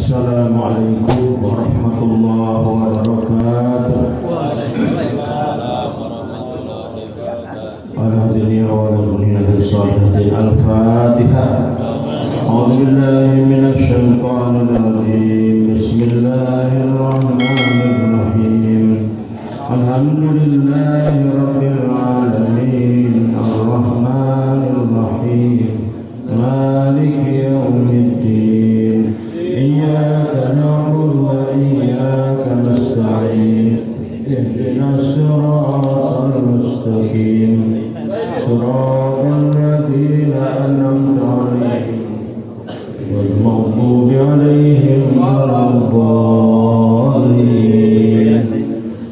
Assalamualaikum warahmatullahi wabarakatuh. Ala dunia wa ala dunia bisalihatin al-fatihah. A'udhu billahi minasyaitanir rajim. Bismillahirrahmanirrahim. Alhamdulillahi rabbil alamin. Ar-Rahmanir Rahim. Maliki yaumiddin. Iyyaka na'budu wa iyyaka nasta'in. Ihdinas siratal mustaqim. Siratal ladzina an'amta 'alaihim ghairil maghdubi 'alaihim waladdallin.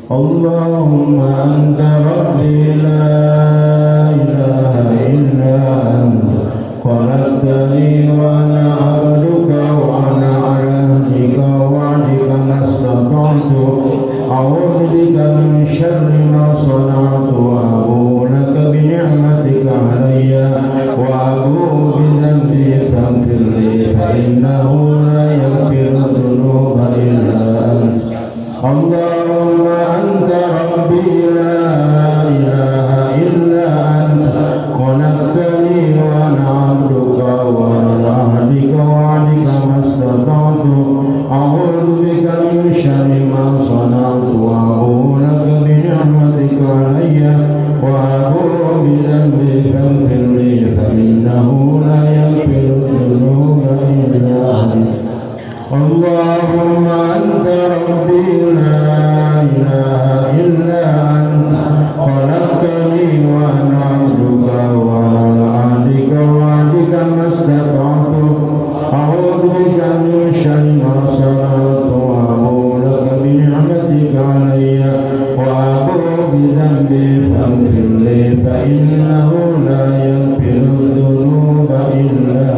Allahumma anta rabbi la ilaha illa anta khalaqtani wa ana 'abduka wa ana 'ala ahdika wa wa'dika mastata'tu a'udzu bika min syarri ma sana'tu wa abu'u laka bi ni'matika 'alayya wa abu'u bi dhanbi faghfir li fa innahu la yaghfiru dhunuba illa anta. Allahumma anta rabbi la ilaha illa anta khalaqtani wa ana 'abduka wa ala ahdika wa wa'dika mastata'tu a'udzu bika min syarri ma sana'tu wa abu'u laka bi ni'matika 'alayya wa abu'u bi dhanbi faghfir li fa innahu la yaghfiru dhunuba illa anta. Allahumma anta rabbi la ilaha illa anta khalaqtani wa ana 'abduka wa ala ahdika wa wa'dika mastata'tu a'udzu bika min syarri ma sana'tu wa abu'u laka bi ni'matika 'alayya wa abu'u bi dhanbi faghfir li fa innahu la yaghfiru dhunuba illa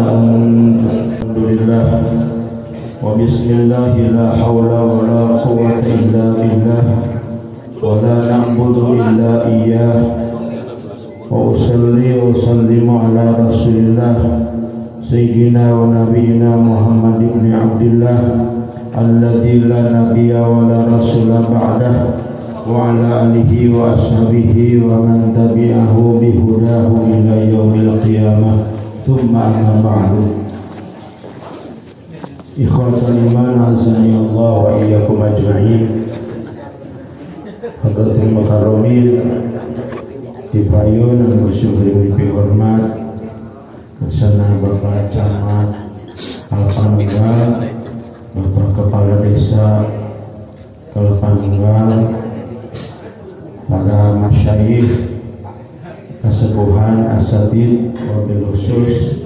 anta. Alhamdulillah wa bismillahi la hawla wa la quwwata illa billah wa la na'budu illa iyyah wa usalli wa sallimu ala rasulillah sayyidina wa nabiyyina Muhammad ibn Abdullah alladzi la nabiyya wa la rasula ba'dah wa ala alihi wa ashabihi wa man tabi'ahu bi hudahu ila yaumil qiyamah thumma amma ba'du. Ikhwatul iman azani Allah wa iyyakum ajma'in. Hadratul mukarramin dipayun dan bersyukur dihormat bersama Bapak Camat Alpanunggal, Bapak Kepala Desa Alpanunggal, para masyayikh, kesepuhan asatid, wabil khusus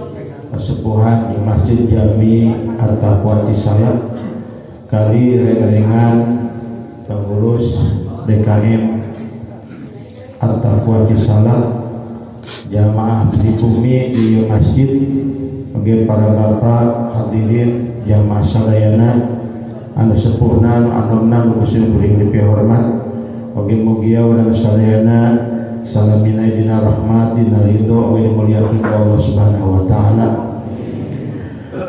kesepuhan di Masjid Jami At-Taqwa Salat, kali rengan pengurus DKM At-Taqwa Salat, jamaah di bumi di masjid, bagi para bapak hadirin jamaah sadayana anu sepuhna anunna nu kusim kuring dipihormat, bagi mugia urang sadayana salamina dina rahmat dina ridho wa muliakeun Allah Subhanahu wa taala.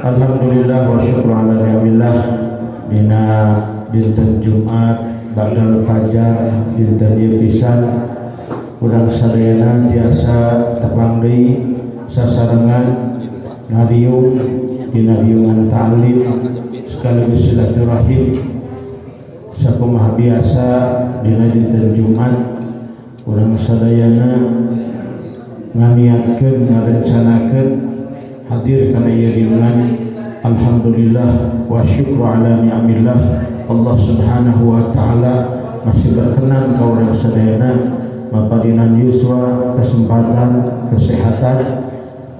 Alhamdulillah wa syukru ala ni'amillah dina dinten Jumat ba'dal fajar dinten ieu pisan urang sadayana tiasa tepang deui sasarengan ngariung dina riungan ta'lim sekaligus silaturahim sakumaha biasa dina dinten Jumat urang sadayana nganiatkeun ngarencanakeun hadir kana ieu riungan. Alhamdulillah wa syukru ala ni'amillah. Allah Subhanahu wa taala masih berkenan ka urang sadayana mapadinan yuswa kesempatan kesehatan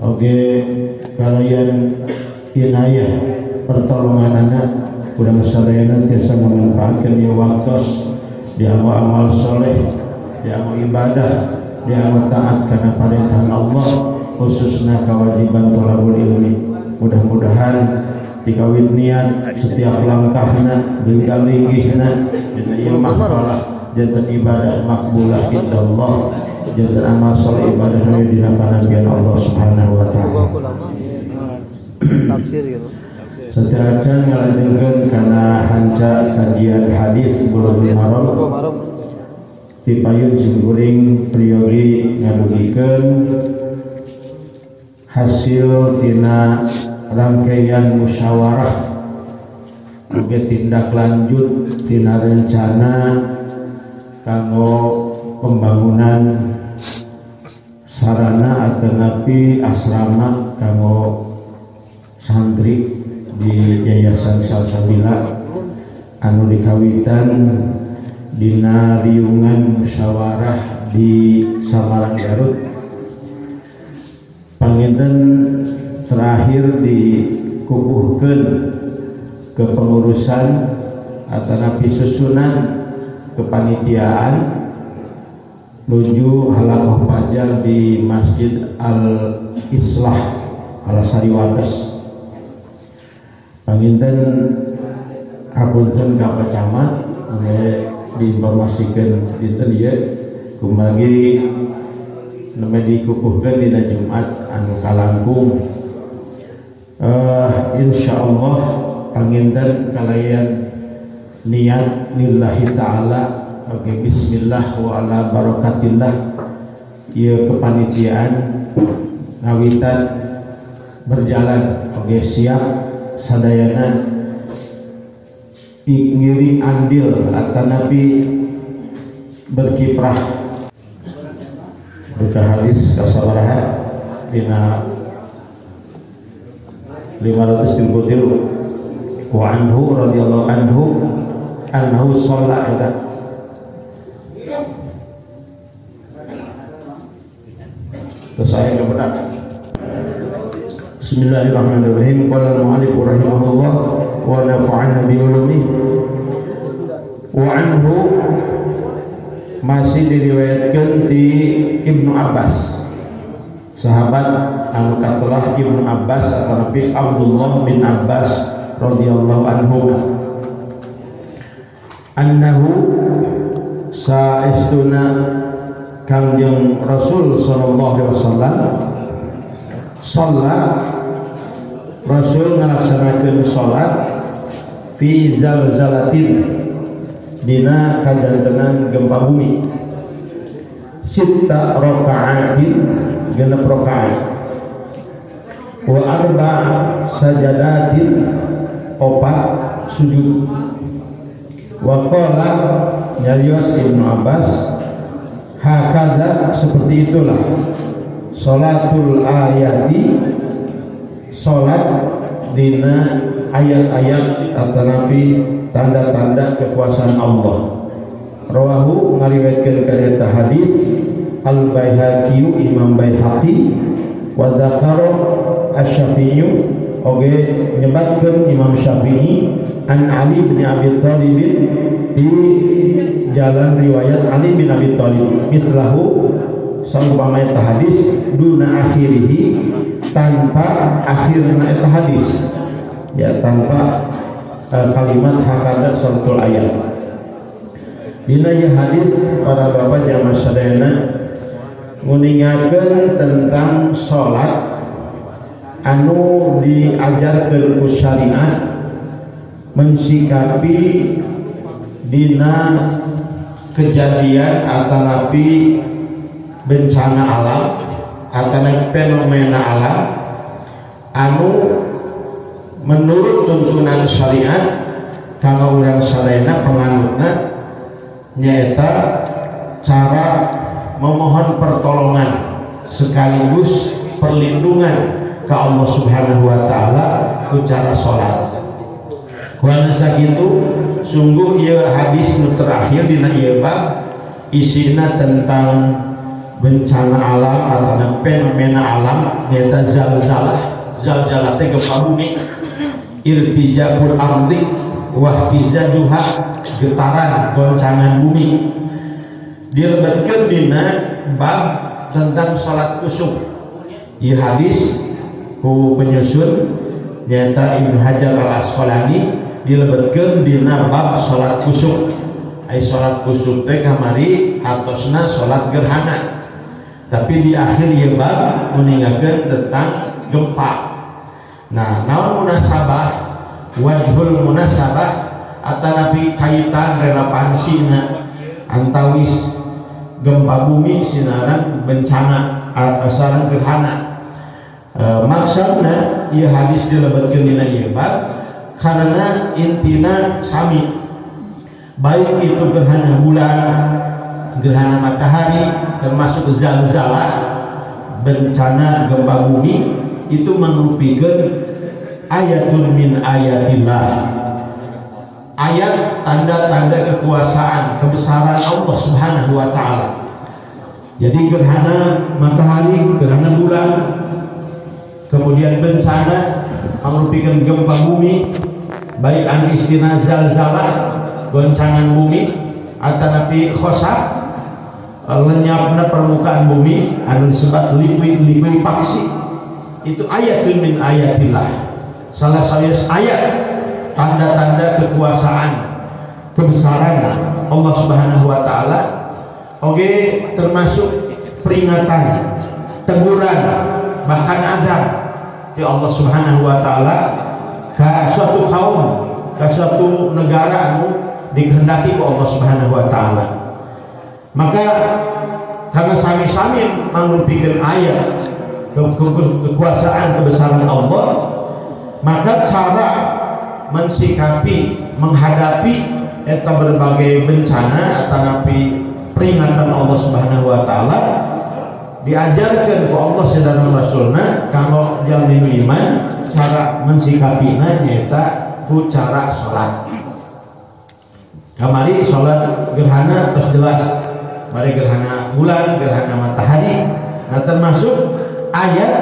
oge kalayan inayah pertolonganana urang sadayana tiasa memanfaatkeun ieu waktos di amal soleh, di amal ibadah, di amal taat karena perintah Allah, khususnya kewajiban thalabul ilmi. Mudah-mudahan dikawit niat setiap langkahna dengan linggihna dina ieu mahfalah jantan ibadah makbulah indallah, jantan amal saleh ibadah dina panabian Allah Subhanahu wa taala. Tafsir gitu. Sedangkan ngalanjutkeun kana hanca kajian hadis Bulughul Maram ti payun simkuring priyogi ngadugikeun hasil tina rangkaian musyawarah oge tindak lanjut tina rencana kanggo pembangunan sarana atanapi asrama kanggo santri di Yayasan Salsabila anu dikawitan dina riungan musyawarah di Samarang Garut. Panginten terakhir dikukuhkeun ke pengurusan atanapi susunan kepanitiaan menuju halakoh fajar di Masjid Al-Islah Alasariwates. Panginten kapunten ka Camat diinformasikeun dinten ieu kumagi neme dikukuhkeun dina Jumat anu kalangkung. Insyaallah panginten kalayan niat lillahi ta'ala oke bismillah wa ala barakatillah ieu kepanitiaan ngawitan berjalan oke siap sadayana ngiri andil atanapi berkiprah buka hadis kasabaraha dina 533 wa anhu radhiyallahu anhu annahu shalla ila terus saya kebenar. Bismillahirrahmanirrahim. Qala al-mu'allif rahimahullah wa nafa'ana bi ulumihi. Wa anhu masih diriwayatkeun di Ibnu Abbas. Sahabat anu katelah Ibnu Abbas atau Nabi Abdullah bin Abbas radhiyallahu anhu. Annahu saestuna Kangjeng Rasul sallallahu alaihi wasallam sholat Rasul ngalaksanakeun sholat fi zalzalatin dina kajantenan gempa bumi sitta raka'atin genep rakaat wa arba sajadatin opat sujud wa qala nyarios Ibnu Abbas hakadha seperti itulah sholatul ayati sholat dina ayat-ayat atanapi tanda-tanda kekuasaan Allah. Rawahu ngariwayatkeun kana eta hadis Al-Baihaqi Imam Baihaqi wa dzakara Asy-Syafi'i oge nyebatkeun Imam Syafi'i an Ali bin Abi Thalib di jalan riwayat Ali bin Abi Thalib mislahu saumpama eta hadis duna akhirihi tanpa akhirna eta hadis ya tanpa kalimat hakada suratul ayat dina ya hadis para bapak jamaah sadayana nguningakeun tentang salat anu diajarkeun ku syariat mensikapi dina kejadian atanapi bencana alam atau fenomena alam anu menurut tuntunan syariat kanggo urang sadayana penganutna nyaeta cara memohon pertolongan sekaligus perlindungan ke Allah Subhanahu wa taala ku cara salat. Kuana sakitu sungguh ieu hadis nu terakhir dina ieu bab isina tentang bencana alam atau fenomena alam nyaeta zalzalah teh gempa bumi irtijabul ardi wahtizajuha getaran goncangan bumi dilebetkeun dina bab tentang salat kusuf. Ieu hadis ku penyusun nyaeta Ibnu Hajar Al-Asqalani dilebetkeun dina bab salat kusuf. Ai salat kusuf teh kamari hartosna salat gerhana. Tapi di akhir ieu bab meninggalkeun tentang gempa. Nah, naon munasabah wajhul munasabah atanapi kaitan relevansina antawis gempa bumi sinaran bencana asaran gerhana. Maksudna ieu hadis dilebetkeun dina ieu bab karena intina sami, baik itu gerhana bulan, gerhana matahari, termasuk zalzalah, bencana gempa bumi, itu merupakan ayatun min ayatillah, ayat tanda-tanda kekuasaan kebesaran Allah Subhanahu wa taala. Jadi gerhana matahari, gerhana bulan, kemudian bencana merupakan gempa bumi, baik an istina zalzalah, goncangan bumi, atanapi khosaf, lenyapna permukaan bumi anu disebut likuifaksi, itu ayatun min ayatillah, salah satu ayat tanda-tanda kekuasaan kebesaran Allah Subhanahu wa taala. Oke, termasuk peringatan, teguran, bahkan adab di Allah Subhanahu wa taala ke suatu kaum, ke suatu negara anu dikehendaki ku Allah Subhanahu wa taala. Maka karena sami-sami mangrumpikeun ayat kekuasaan kebesaran Allah, maka cara mensikapi, menghadapi eta berbagai bencana atanapi peringatan Allah Subhanahu wa taala diajarkan ku Allah dan Rasulna kalau jalmi iman cara mensikapina nyaeta ku cara salat. Kamari salat gerhana terus jelas, mari gerhana bulan, gerhana matahari, nah termasuk ayat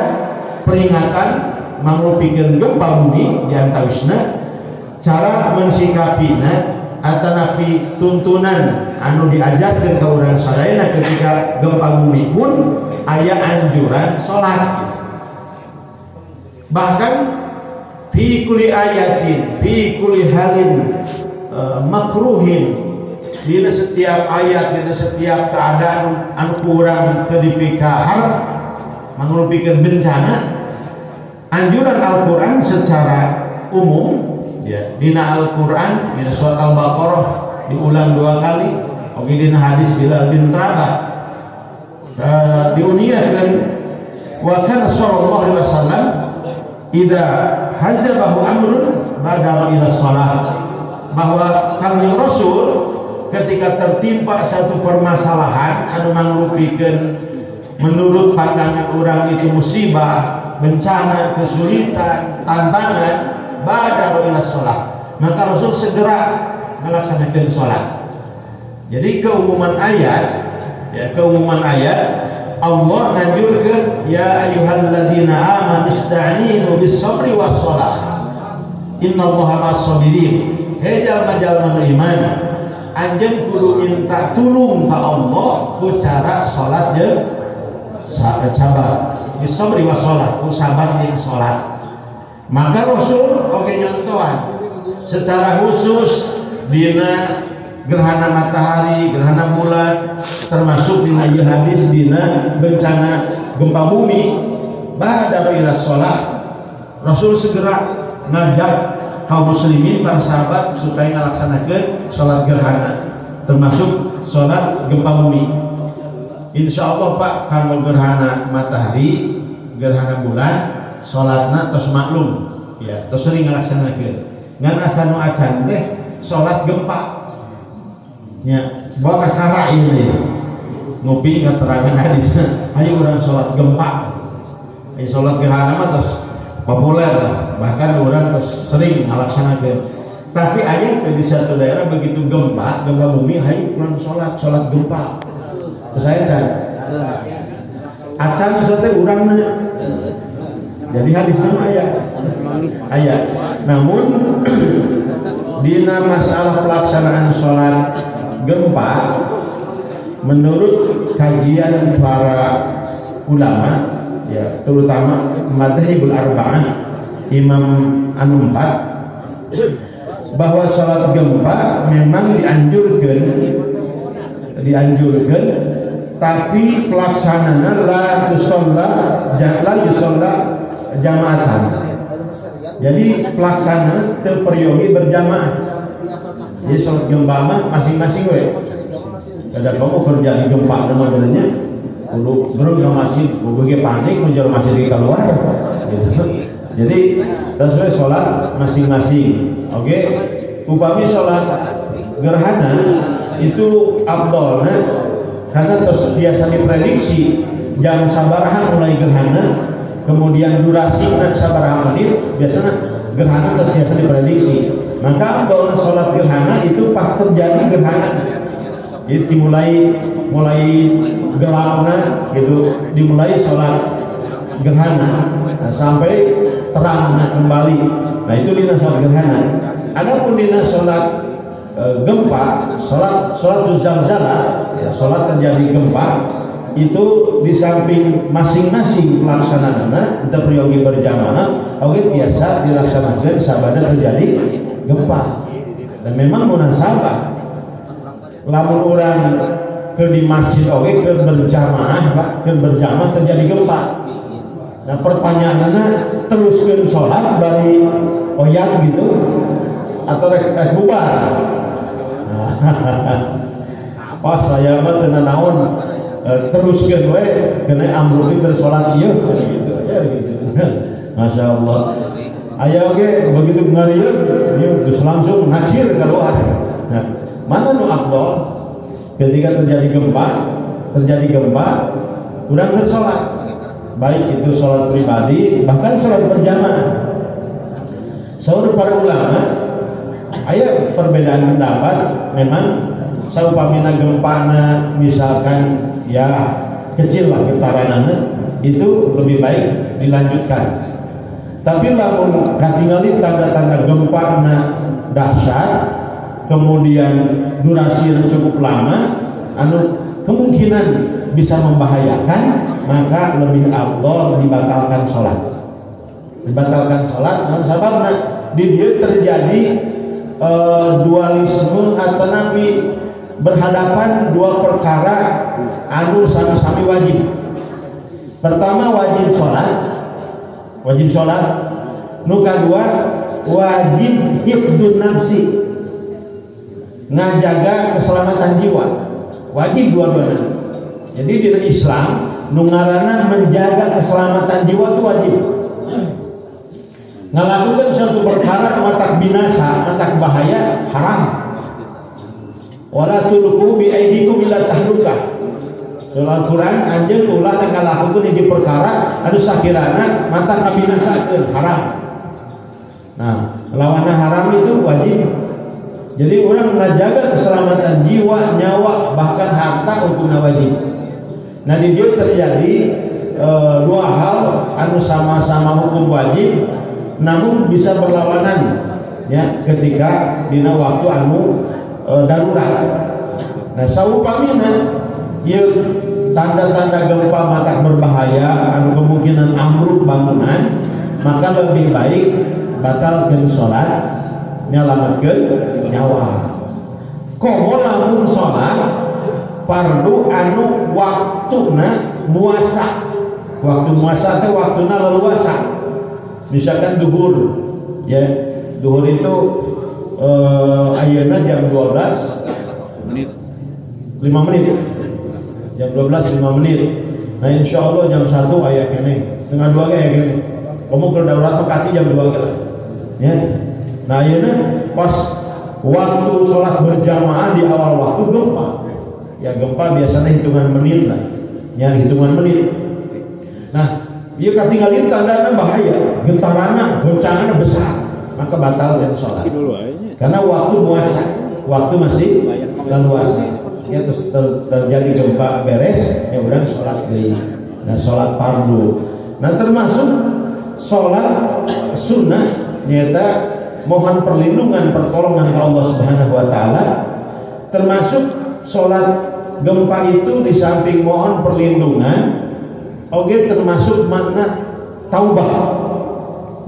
peringatan mangrupikeun gempa bumi diantawisna cara mensikapina atanapi tuntunan anu diajarkan ke urang sadayana ketika gempa bumi pun aya anjuran salat. Bahkan fi kulli ayatin fi kulli halin makruhin, di setiap ayat, di setiap keadaan anu kurang teu dipikahar mangrupikeun bencana, anjuran Al-Qur'an secara umum ya, dina Al-Qur'an dina surat Al-Baqarah diulang 2 kali, oke dina hadis Bilal bin Rabah diuniakan wa kana sallallahu alaihi wasallam idza hazabahu amrun badara ila shalah, bahwa Kanjeng Rasul ketika tertimpa satu permasalahan anu mangrupikeun menurut pandangan orang itu musibah, bencana, kesulitan, tantangan, badara ila shalah, maka Rasul segera melaksanakan salat. Jadi keumuman ayat, ya, keumuman ayat Allah nganjurkeun ya ayyuhalladzina amanu ista'inu bis-sabri was-shalah innallaha ma'as-sabirin. Hei jalma-jalma iman, anjeun kudu minta tulung ka Allah ku cara salat jeung sabar. Bis-sabri was-shalah, ku sabar jeung salat. Maka Rasul oke nyontohan secara khusus dina gerhana matahari, gerhana bulan, termasuk dina ieu hadis dina bencana gempa bumi, badara ila shalah, Rasul segera ngajak kaum muslimin para sahabat supaya ngalaksanakeun salat gerhana, termasuk salat gempa bumi. Insyaallah Pak, kanggo gerhana matahari, gerhana bulan, salatna tos maklum, ya, tos sering ngalaksanakeun. Ngan asa nu acan teh salat gempa. Ya, bawa kakara ini ngopi keterangan hadis ayo orang sholat gempa, sholat gerhana mah terus populer, bahkan orang terus sering melaksanakan. Tapi ayat di satu daerah begitu gempa bumi, ayo orang sholat gempa. Terus saya acan sesuatu orang nanya. Jadi hadisnya ayat. Namun dina masalah pelaksanaan sholat gempa, menurut kajian para ulama, ya, terutama madzhabul arba'ah, imam anu 4, bahwa sholat gempa memang dianjurkan, tapi pelaksanaan la yusalla jamaatan, Jadi pelaksana terperyogi berjamaah. Jadi sholat gempa mah masing-masing we. Kada kamu kerja di gempa nama benernya. Kudu belum ke masjid, kudu panik menjual masjid di keluar. Gitu. Jadi terus we sholat masing-masing. Oke. Upami sholat gerhana itu afdolna karena terus biasa diprediksi jam sabaraha mulai gerhana, kemudian durasi sabaraha menit, biasanya gerhana terus biasa diprediksi. Maka afdolna sholat gerhana itu pas terjadi gerhana. Jadi dimulai gelapna gitu, dimulai sholat gerhana sampai terang kembali. Nah itu dina sholat gerhana. Adapun dina sholat gempa, sholat zalzalah, ya, sholat terjadi gempa itu di samping masing-masing pelaksananya terperyogi berjamaah, oke biasa dilaksanakan sabada terjadi gempa. Dan memang munasabah lamun orang ke di masjid oke ke berjamaah, Pak, ke berjamaah terjadi gempa. Nah pertanyaannya teruskan sholat dari oyang gitu atau rek bubar. Pas saya mah tenan naon teruskeun we kena amruk keur salat ieu gitu ya gitu. Masyaallah. Aya oge begitu ngarieu ieu geus langsung ngacir keluar. Nah, mana nu afdal ketika terjadi gempa urang bersalat. Baik itu salat pribadi bahkan salat berjamaah. Saur para ulama aya perbedaan pendapat memang saupamina gempana misalkan ya kecil lah getaranana itu lebih baik dilanjutkan. Tapi lamun katingali tanda-tanda gempana dahsyat kemudian durasi yang cukup lama anu kemungkinan bisa membahayakan, maka lebih afdal dibatalkan sholat. Nah, sababna di dia terjadi dualisme atau nabi berhadapan dua perkara anu sami-sami wajib. Pertama wajib sholat. Nu kadua wajib hifdun nafsi, ngajaga keselamatan jiwa. Wajib dua-duanya. Jadi di Islam nu ngaranna menjaga keselamatan jiwa itu wajib. Ngalakukan suatu perkara matak binasa, matak bahaya, haram. Wala tulqu bi aidikum ila tahlukah. Dalam Quran anjeun ulah ngalakukeun hiji perkara anu sakirana matak kabinasakeun, haram. Nah, lawanna haram itu wajib. Jadi orang menjaga keselamatan jiwa, nyawa, bahkan harta hukumna wajib. Nah, di dia terjadi dua hal anu sama-sama hukum wajib namun bisa berlawanan ya ketika dina waktu anu darurat. Nah saupamina ieu tanda-tanda gempa matak berbahaya anu kemungkinan ambruk bangunan, maka lebih baik batalkeun salat nyalametkeun nyawa. Komo lamun salat fardu anu waktuna muasa. Waktu muasa teh waktuna leluasa. Misalkan duhur, ya duhur itu ayeuna jam 12 menit 5 menit, jam 12 5 menit. Nah insya Allah jam 1 aya kene, setengah 2 aya kene. Kamu ke daulat mekati jam 2 lah, ya. Nah ayeuna pas waktu sholat berjamaah di awal waktu gempa, ya gempa biasanya hitungan menit lah, ya hitungan menit. Nah dia katinggalin tandanya bahaya, getarannya, goncangannya besar, maka batal dan sholat. Karena waktu muasa, waktu masih leluasa. Ya terjadi gempa beres, ya udah sholat deui. Nah sholat fardu. Nah termasuk sholat sunnah, nyata mohon perlindungan pertolongan Allah Subhanahu Wa Taala. Termasuk sholat gempa itu di samping mohon perlindungan. Oke, termasuk makna taubah,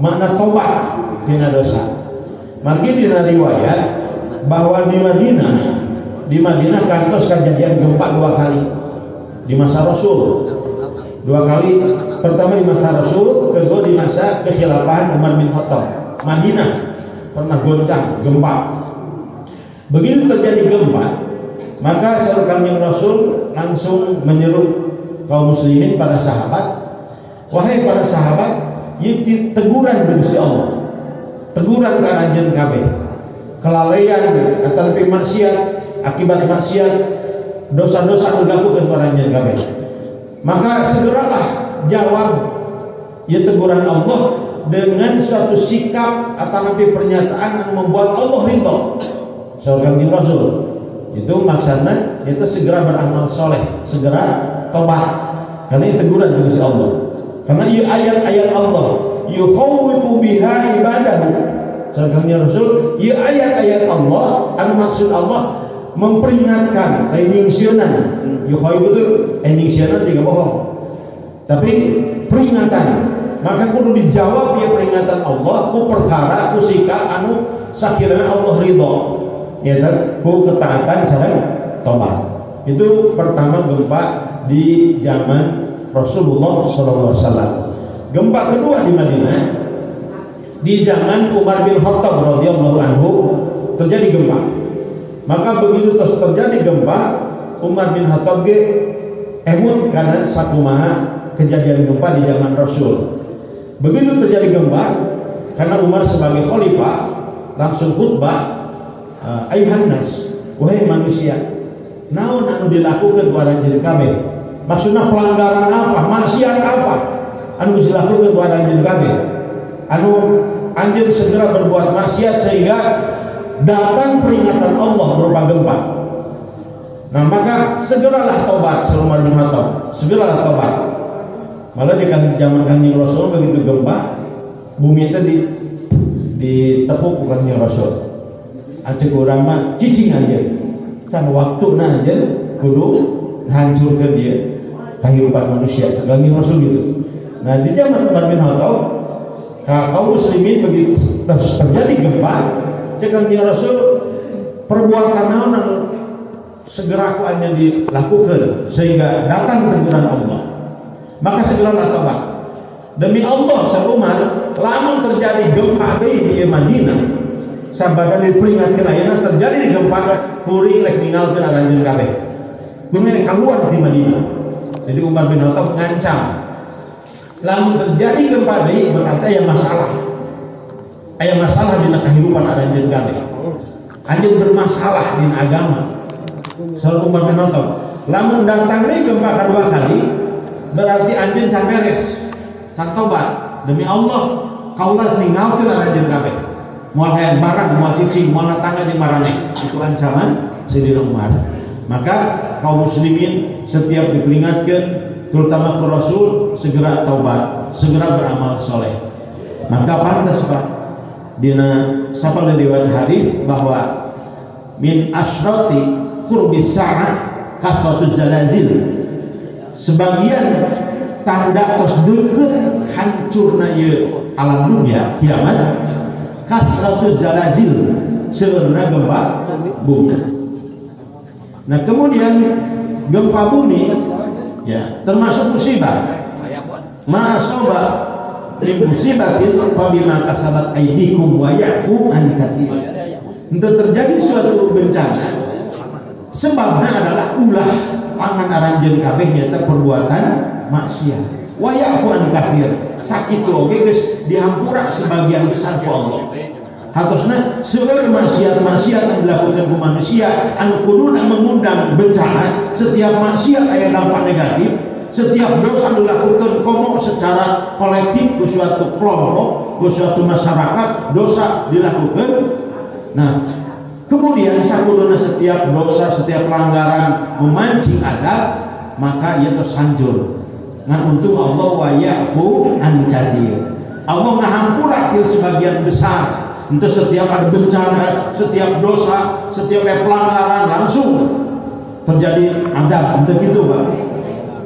makna tobat dina dosa. Margi dina riwayat bahwa di Madinah kantos kejadian gempa 2 kali di masa Rasul. 2 kali, pertama di masa Rasul, kedua di masa kekhilafahan Umar bin Khattab. Madinah pernah goncang gempa. Begitu terjadi gempa, maka Kanjeng Rasul langsung menyeru kaum muslimin, para sahabat, wahai para sahabat, ieu teguran dari Gusti Allah. Teguran ka anjeun kabeh. Kelalaian atau lebih maksiat, akibat maksiat, dosa-dosa anu dilakukeun ka anjeun kabeh. Maka segeralah jawab ieu teguran Allah dengan suatu sikap atau lebih pernyataan yang membuat Allah ridho. Saudara Kanjeng Rasul itu maksudnya itu segera beramal soleh, segera tobat, karena itu teguran dari Allah. Karena ia ayat-ayat Allah, yukhawwifu biha ibadahu. Saudara Kanjeng Rasul, ia ayat-ayat Allah, anu maksud Allah memperingatkan, eningsieuna. Yukhawwifu itu eningsieuna juga bohong, tapi peringatan. Maka kudu dijawab dia peringatan Allah ku perkara ku sikap anu sakirana Allah ridho. Ya kan, ku ketaatan sareng tobat. Itu pertama gempa di zaman Rasulullah SAW. Gempa kedua di Madinah di zaman Umar bin Khattab radhiyallahu anhu terjadi gempa. Maka begitu terjadi gempa, Umar bin Khattab emut karena sakumaha kejadian gempa di zaman Rasul. Begitu terjadi gempa, karena Umar sebagai khalifah langsung khutbah, ayuhan nas, wahai manusia, naon anu dilakukan ku anjeun kabeh? Maksudna pelanggaran apa, maksiat apa anu dilakukan ku anjeun kabeh? Anu anjeun segera berbuat maksiat sehingga datang peringatan Allah berupa gempa. Nah, maka segeralah tobat, Umar bin Khattab, segeralah tobat. Malah di zaman Kanjeng Rasul begitu gempa, bumi itu ditepuk ku Kanjeng Rasul. Acek urang mah cicing aja, can waktuna aja kudu hancurkeun dia kehidupan manusia. Kanjeng Rasul gitu. Nah, di zaman Umar bin Khattab, kaum muslimin begitu terjadi gempa, cek Kanjeng Rasul perbuatan naon anu segera ku anya dilakukan sehingga datang teguran Allah. Maka segeralah tobat. Demi Allah, Umar, lamun terjadi gempa di Madinah, sabada diperingatkeun ayeuna terjadi di gempa, kuring rek ninggalkeun anjeun kabeh. Kuring keluar di Madinah. Jadi Umar bin Khattab ngancam, lamun terjadi gempa deui berarti aya masalah. Aya masalah dina kehidupan anjeun kabeh. Anjeun bermasalah dina agama. Soal Umar bin Khattab, lamun datang deui gempa kedua kali, berarti anjeun can beres, can tobat. Demi Allah, kaulah ninggalkeun anjeun kabeh. Moal hayang barang, moal cicing, moal tangga di marane. Itu ancaman Sayyidina Umar. Maka kaum muslimin setiap diperingatkan, terutama ke Rasul, segera taubat, segera beramal soleh. Maka pantas Pak, dina sapal riwayat hadis bahwa min asyrati qurbis sa'ah kasratuz zalazil. Sebagian tanda tos deukeut hancurna ieu alam dunia kiamat, kasratuz zalazil, seurna gempa bumi. Nah, kemudian gempa bumi ya termasuk musibah. Ma'asaba min musibatin fa bima kasabat aydikum wa ya'fu an katsir. Untuk terjadi suatu bencana, sebabnya adalah ulah tangan aranjeun kabeh nyata perbuatan maksiat. Wa ya'fu an katsir. Sakitu oge geus dihampura sebagian besar ku Allah. Harusnya seluruh maksiat-maksiat yang dilakukan ke manusia anu kuduna mengundang bencana. Setiap maksiat aya dampak negatif, setiap dosa dilakukan komo secara kolektif ke suatu kelompok, ke suatu masyarakat, dosa dilakukan. Nah, kemudian sakuduna setiap dosa, setiap pelanggaran memancing adab, maka ia terus hancur. Ngan untung Allah wa ya'fu an katsir. Allah ngahampura ke sebagian besar. Untuk setiap ada bencana, setiap dosa, setiap pelanggaran langsung terjadi adab. Untuk itu Pak.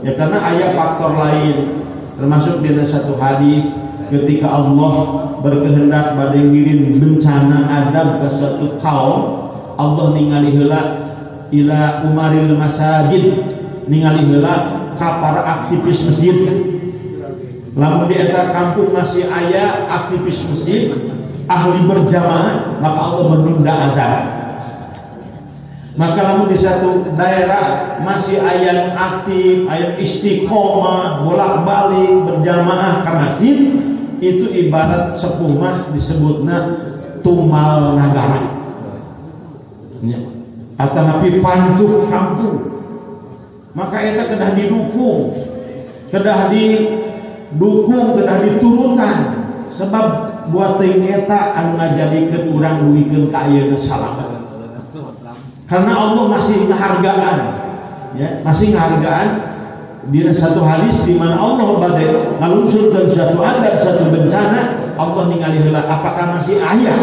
Ya karena ada faktor lain, termasuk di satu hadis ketika Allah berkehendak pada ngirim bencana adab ke suatu kaum, Allah ningali heula ila umaril masajid, ningali heula ka para aktivis masjid. Lamun di eta kampung masih aya aktivis masjid, ahli berjamaah, maka Allah menunda azab. Maka lamun di satu daerah masih ayat aktif, ayat istiqomah, bolak-balik berjamaah ke masjid, itu ibarat sepuh mah disebutna tumal nagara. Atau napi pancuk kampung. Maka eta kedah didukung, kedah diturutan, sebab buat teuing eta anu ngajadikeun urang duwikeun ka ayeuna salamet. Karena Allah masih menghargaan, ya, masih menghargaan. Di satu hadis di mana Allah badai ngaluncurkeun satu adab, satu bencana, Allah ningali heula apakah masih aya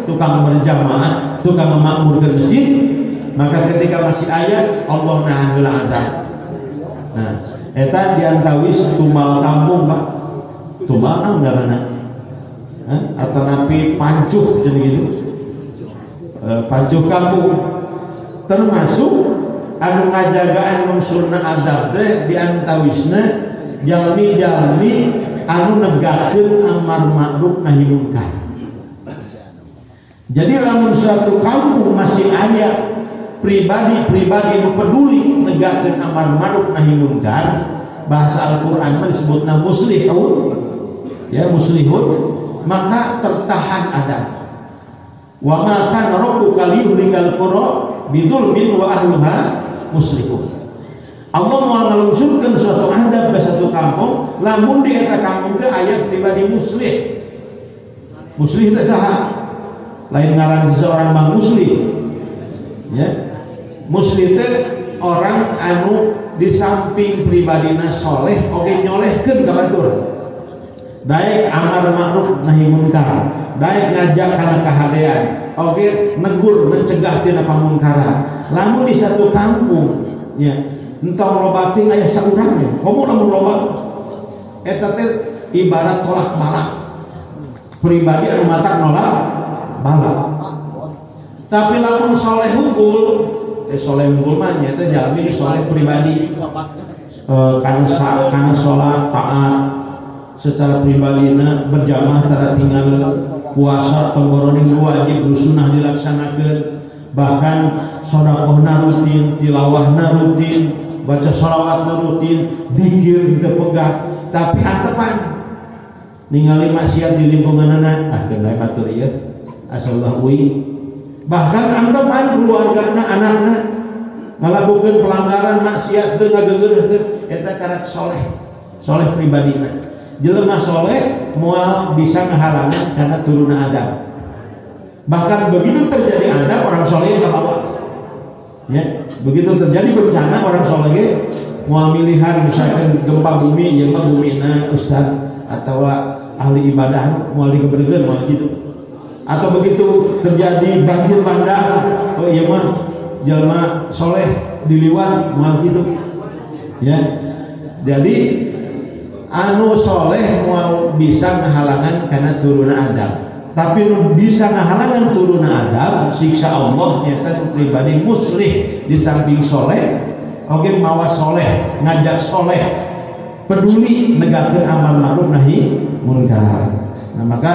tukang berjamaah, tukang memakmurkan masjid. Maka ketika masih aya, Allah nahan heula adab. Nah, eta diantawis tumal kampung, Pak. Tumal kampung ngaranna. Atau napi pancuh jadi gitu. Pancuh kampung. Termasuk anu ngajagaan nungsurna azab teh diantawisna jalmi-jalmi anu negakeun amar ma'ruf nahi munkar. Jadi lamun suatu kampung masih aya pribadi-pribadi nu peduli negakeun amar ma'ruf nahi munkar, bahasa Al-Qur'an disebutna muslihun, ya muslihun, maka tertahan adab. Wa ma kana rabbuka liyuhlikal qura bidulmin wa ahluha muslimun. Allah mau ngaluncurkeun suatu adab ke satu kampung, lamun di eta kampung teh aya pribadi muslih. Muslih teh saha? Lain ngaran seseorang bang muslih. Ya. Muslih teh orang anu di samping pribadina soleh oge nyolehkeun ka batur. Daek amar ma'ruf nahi munkar, daek ngajak kana kahadean, oge negur mencegah tina pamungkaran. Lamun di satu kampung, ya, entong loba ting aya saurangnya, komo lamun loba eta teh ibarat tolak balak. Pribadi anu matak nolak balak. Tapi lamun soleh hukul, soleh hukul mah nya teh jalmi soleh pribadi. Kana salat taat secara pribadina berjamaah tara tinggal puasa penggoroning wajib sunnah dilaksanakeun, bahkan sedekahna rutin, tilawahna rutin, baca shalawatna rutin, zikir teu pegat, tapi antepan ningali maksiat di lingkunganna geus bae batur ieu asallah uing, bahkan antepan keluargana anakna ngalakukeun pelanggaran maksiat teu ngageureuhkeun, eta karat soleh pribadina. Jelema soleh moal bisa ngehalangan karena turunna adab. Bahkan begitu terjadi adab, orang soleh ke bawah. Ya, begitu terjadi bencana, orang soleh moal milihan misalkan gempa bumi, ya mah bumina ustaz atau ahli ibadah moal dikebergeun moal gitu. Atau begitu terjadi banjir bandang, oh iya mah jelema soleh diliwat moal gitu. Ya. Jadi anu soleh mau bisa ngehalangan karena turunna adab, tapi nu bisa ngehalangan turunna adab siksa Allah nyata pribadi muslih di samping soleh, oke mawa soleh, ngajak soleh, peduli negakeun amal ma'ruf nahi munkar. Nah maka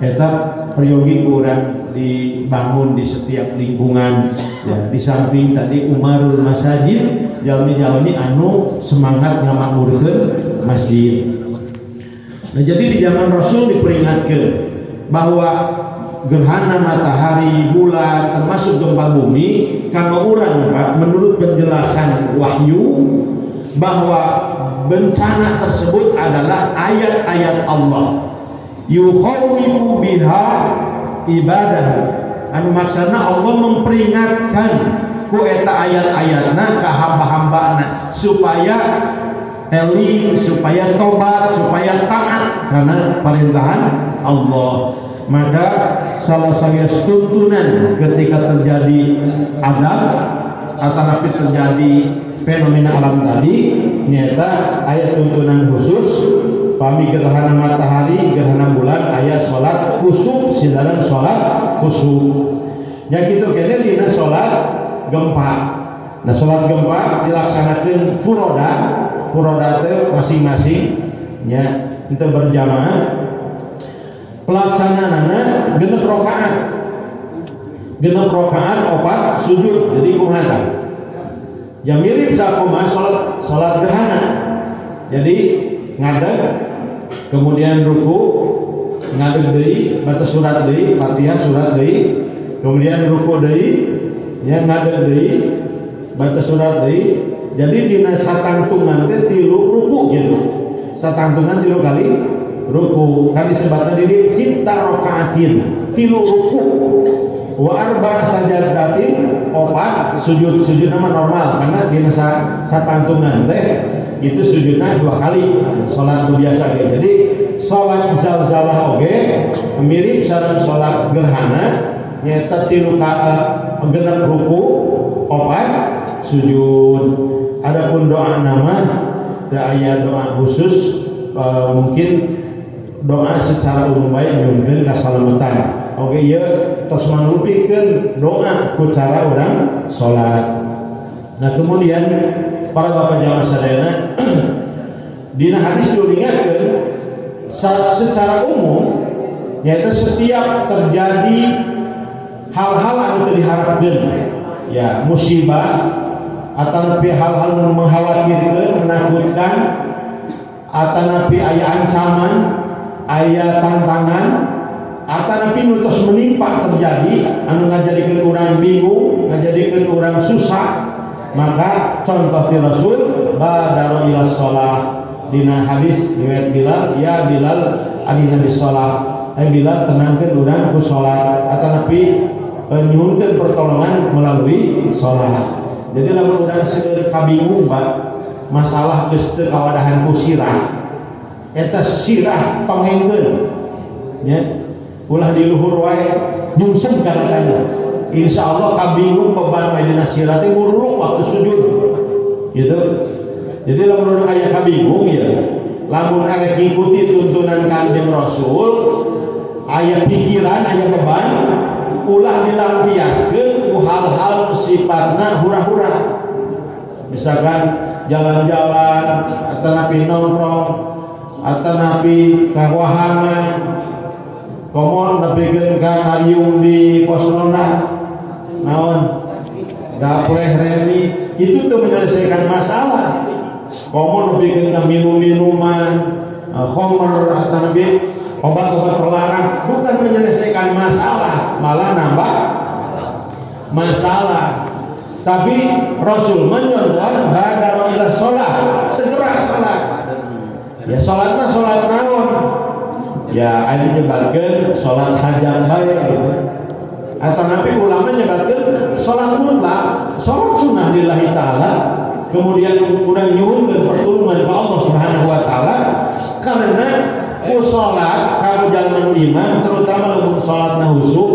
eta peryogi urang dibangun di setiap lingkungan, ya, di samping tadi umarul masajid, jalmi-jalmi anu semangat ngamakmurkeun masjid. Nah jadi di zaman Rasul diperingatkan bahwa gerhana matahari, bulan, termasuk gempa bumi, karena orang menurut penjelasan wahyu bahwa bencana tersebut adalah ayat-ayat Allah. Yukhawifu biha ibadah. Anu maksudna Allah memperingatkan ku eta ayat-ayatna ka hamba-hambana supaya eling, supaya tobat, supaya taat karena perintahan Allah. Maka salah satu tuntunan ketika terjadi adab atau nanti terjadi fenomena alam tadi, nyata ayat tuntunan khusus. Pami gerhana matahari, gerhana bulan, ayat sholat khusuk, sidaran sholat khusuk. Yang gitu kene dina sholat gempa. Nah sholat gempa dilaksanakan furoda itu masing-masing, ya, itu berjamaah. pelaksananana genep rakaat. Genep rakaat opat sujud jadi kumaha. Ya mirip sakumaha salat gerhana. Jadi ngadeg kemudian ruku, ngadeg deui, baca surat deui, Fatihah surat deui, kemudian ruku deui, ya ngadeg deui, baca surat deui. Jadi dina satangtungan teh 3 ruku gitu. Satangtungan 3 kali ruku. Kan disebutna di sita rakaatin, 3 ruku. Wa arba sajadatin, 4 sujud. Sujud nama normal karena dina satangtungan teh itu sujudnya 2 kali. Salat biasa gitu. Jadi salat zalzalah oge mirip sareng salat gerhana nyaeta 3 genep ruku, 4 sujud. Adapun doa nama teu aya doa khusus, mungkin doa secara umum bae nyunkeun kasalamatan. Oke ieu tos mangrupikeun doa ku cara urang salat. Nah kemudian para bapak jamaah sadayana dina hadis diingatkeun secara umum yaitu setiap terjadi hal-hal anu teu diharapkeun ya musibah atau napi hal-hal yang mengkhawatirkan, menakutkan, atau napi aya ancaman, aya tantangan, atau napi nutus menimpa terjadi, anu ngajadikeun urang bingung, ngajadikeun urang susah, maka contoh ti Rasul badaro ila shalah dina hadis riwayat Bilal, ya Bilal adina di shalah, Bilal tenangkeun urang ku salat, atau napi nyuhunkeun pertolongan melalui salat. Jadi lamun urang seueur kabingung masalah geus teu kawadahan ku sirah eta sirah pangengkeun nya ulah di luhur wae nyungsep kana kana insyaallah kabingung beban dina sirah teh muruluk waktu sujud gitu. Jadi lamun urang aya kabingung ya lamun arek ngikuti tuntunan Kanjeng Rasul aya pikiran aya beban ulah dilampiaskeun ku hal-hal sifatna hura-hura. Misalkan jalan-jalan atau napi nongkrong atau napi kawahangan komon nepikeun ka ngariung di pos ronda naon gapleh remi itu tuh menyelesaikan masalah. Komon nepikeun ka minum-minuman khamr atau napi obat-obat terlarang bukan menyelesaikan masalah, malah nambah masalah. Tapi Rasul menyuruhkan badaro ila shalah, segera salat. Ya salatna salat naon? Ya aya nyebatkeun salat hajat bae gitu. Atau nabi ulama nyebatkeun salat mutlak, salat sunnah lillahi taala. Kemudian urang nyuhunkeun pertulungan ka Allah Subhanahu wa taala karena salat kalau jalan iman terutama lamun salatna husuk.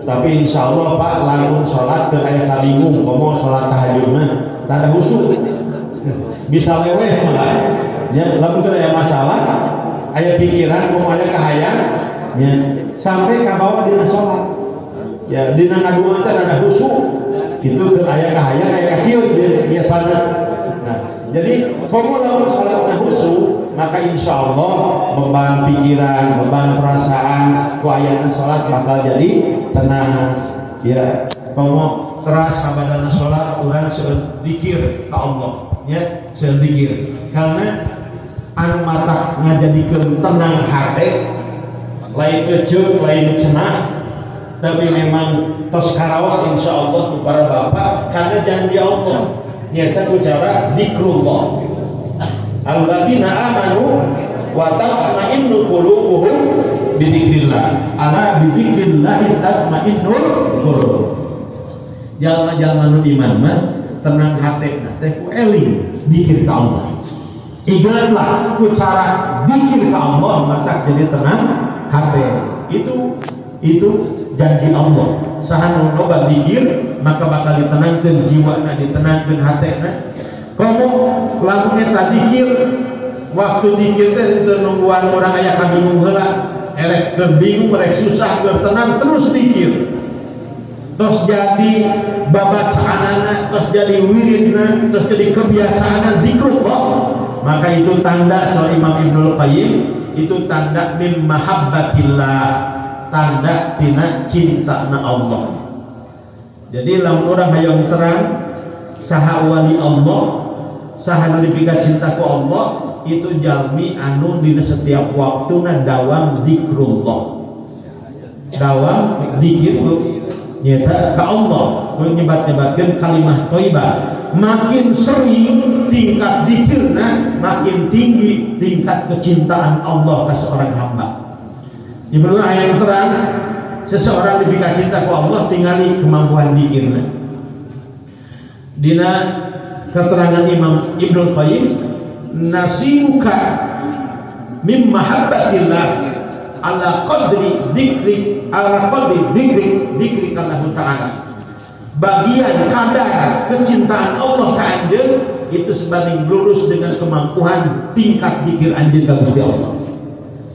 Tapi insya Allah Pak lamun salat ke aya kabingung komo salat tahajud mah rada husuk bisa leweh malah ya lamun ke aya masalah aya pikiran komo aya kahayang ya sampai ka bawah dina salat ya dina ngaduan teh rada husuk itu ke aya kahayang aya kasieun biasana. Nah jadi komo lamun salatna husuk maka insya Allah beban pikiran, beban perasaan, kuayaan sholat bakal jadi tenang. Ya, kalau keras sabadana sholat, orang sedikir ke Allah, ya sedikir. Karena anu mata ngajadikeun tenang hati, lain kecil, lain cenah, tapi memang tos karaos insya Allah para bapak karena janji Allah, nyata bicara zikrullah. Alladzina amanu wa tatma'innu qulubuhum bi dzikrillah. Ala bi dzikrillah tatma'innul qulub. Jalma-jalma nu iman mah tenang hatena teh ku eling dzikir ka Allah. Ingatlah ku cara dzikir ka Allah maka jadi tenang hati. Itu janji Allah. Saha nu loba dzikir maka bakal ditenangkeun jiwana, ditenangkeun hatena. Kamu lakukan tadikir waktu dikir teh teu nungguan urang aya kabingung heula erek bingung erek susah keur tenang terus dikir terus jadi babacaanana terus jadi wiridna terus jadi kebiasaan zikrullah maka itu tanda soal Imam Ibnul Qayyim itu tanda min mahabbatillah, tanda tina cinta na Allah. Jadi lamun urang hayang terang saha wali Allah, saha nu dipika cinta ku Allah, itu jalmi anu dina setiap waktuna dawam zikrullah, dawam zikir nyata ka Allah, nyebat-nyebatkeun kalimah thayyibah. Makin sering tingkat zikirna, makin tinggi tingkat kecintaan Allah ke seorang hamba. Di bener ayat terang, seseorang diberikan cinta ku Allah tingali kemampuan zikirna. Dina keterangan Imam Ibnu Qayyim, nasibuka mim mahabbatillah ala qadri dzikri Allah Ta'ala. Bagian kadar kecintaan Allah ke anjeun itu sebanding lurus dengan kemampuan tingkat zikir anjeun ka Gusti Allah.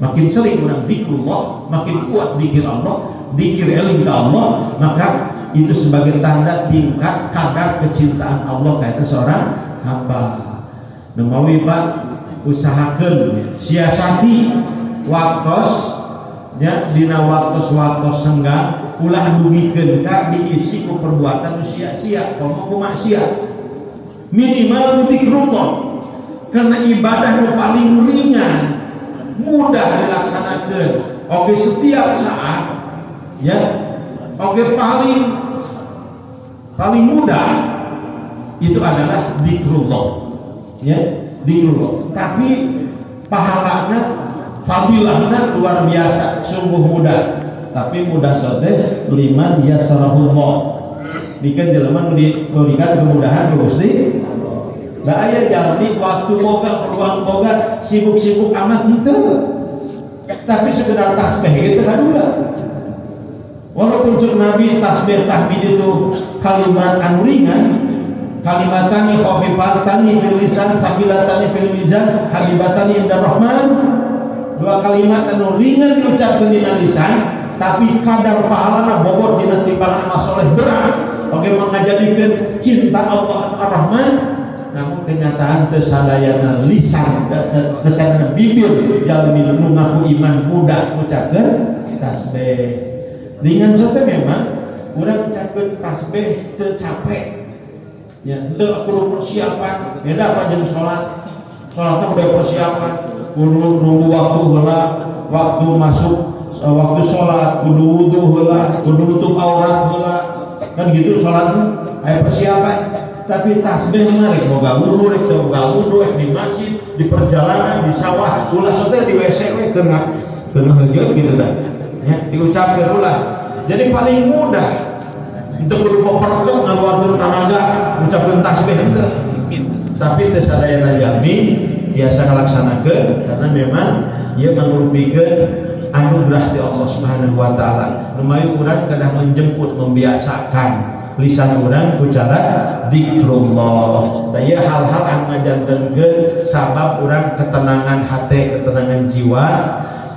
Makin sering urang zikrullah, makin kuat zikir Allah, zikir eling ka Allah, maka itu sebagai tanda tingkat kadar kecintaan Allah ka seorang hamba. Nemawi Pak usahakeun siasati waktos nya dina waktos-waktos senggang ulah dugikeun ka diisi ku perbuatan sia-sia, komo maksiat. Minimal zikrullah, karena ibadah nu paling ringan, mudah dilaksanakeun. Oke setiap saat ya, oke paling mudah itu adalah zikrullah. Ya, zikrullah. Tapi pahalana, fadilahna luar biasa, sungguh mudah. Tapi mudah saja liman yasarahullah. Bikin jelema nu diberikan kemudahan ke Gusti. Da aya jalmi waktu boga, peluang boga, sibuk-sibuk amat gitu. Tapi sekedar tasbih gitu kadula. Walaupun cuk Nabi tasbih tahmid itu kalimat anu ringan, kalimatani khafifatani bil lisan, thaqilatani fil mizan, habibatani indar rahman. Dua kalimat anu ringan diucapkeun dina lisan, tapi kadar pahalana bobot dina timbangan amal soleh berat. Oke, mengajadikeun cinta Allah Ar-Rahman, namun kenyataan teu sadayana lisan, teu sadayana bibir jalmi nu ngaku iman budak ngucapkeun tasbih. Ringan sote memang urang ngucapkeun tasbih teu capek. Ya, teu perlu persiapan. Beda apa jeung salat. Salat teh udah persiapan, kudu nunggu waktu heula, waktu masuk waktu sholat, kudu wudu heula, kudu nutup aurat heula, kan gitu sholat aya persiapan. Tapi tasbih mah rek boga wudu, rek teu boga wudu, rek di masjid, di perjalanan, di sawah, ulah teh di WC we teu ngeujeut gitu tah. Ya, diucapkeun ulah. Jadi paling mudah untuk kudu poperkeun ngaluarkeun tenaga ngucapkeun tasbih teh. Tapi teu sadayana jalmi biasa ngalaksanakeun karena memang ieu mangrupikeun anugerah di Allah Subhanahu wa taala. Lumayan urang kedah menjemput, membiasakan lisan urang ku cara zikrullah. Taya hal-hal anu ngajantenkeun sabab urang ketenangan hati, ketenangan jiwa,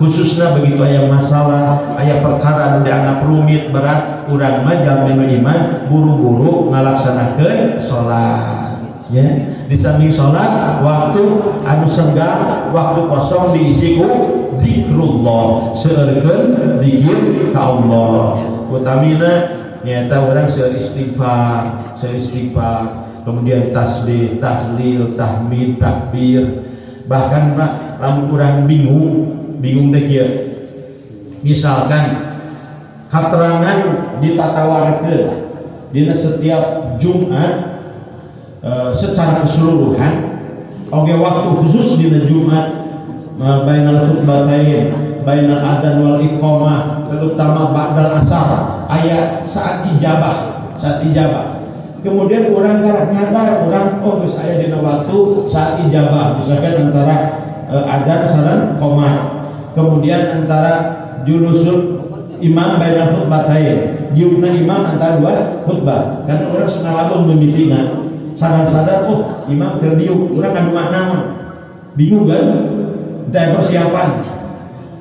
khususnya begitu aya masalah, aya perkara anu dianggap rumit berat, urang mah jalmi iman buru-buru ngalaksanakeun salat. Ya, di samping sholat, waktu anu senggang, waktu kosong diisi ku zikrullah, seurkeun zikir ka Allah. Utamina nyata urang seueur istighfar, kemudian tasbih, tahlil, tahmid, takbir. Bahkan Pak, lamun urang bingung teh kieu. Misalkan katerangan ditatawarkeun dina setiap Jumat secara keseluruhan, oke waktu khusus di Jumat, bainal khutbatain, bainal adzan wal iqamah, terutama ba'dal asar, ayat saat ijabah. Kemudian orang garap nyadar, orang geus aya dina waktu saat ijabah, misalkan antara adzan sareng qomah, kemudian antara julusul imam bainal khutbatain, diukna imam antara dua khutbah. Kan orang sengalabung mimitingan sadar-sadar, oh imam terdiuk, urang anu naon, bingung kan? Teu persiapan.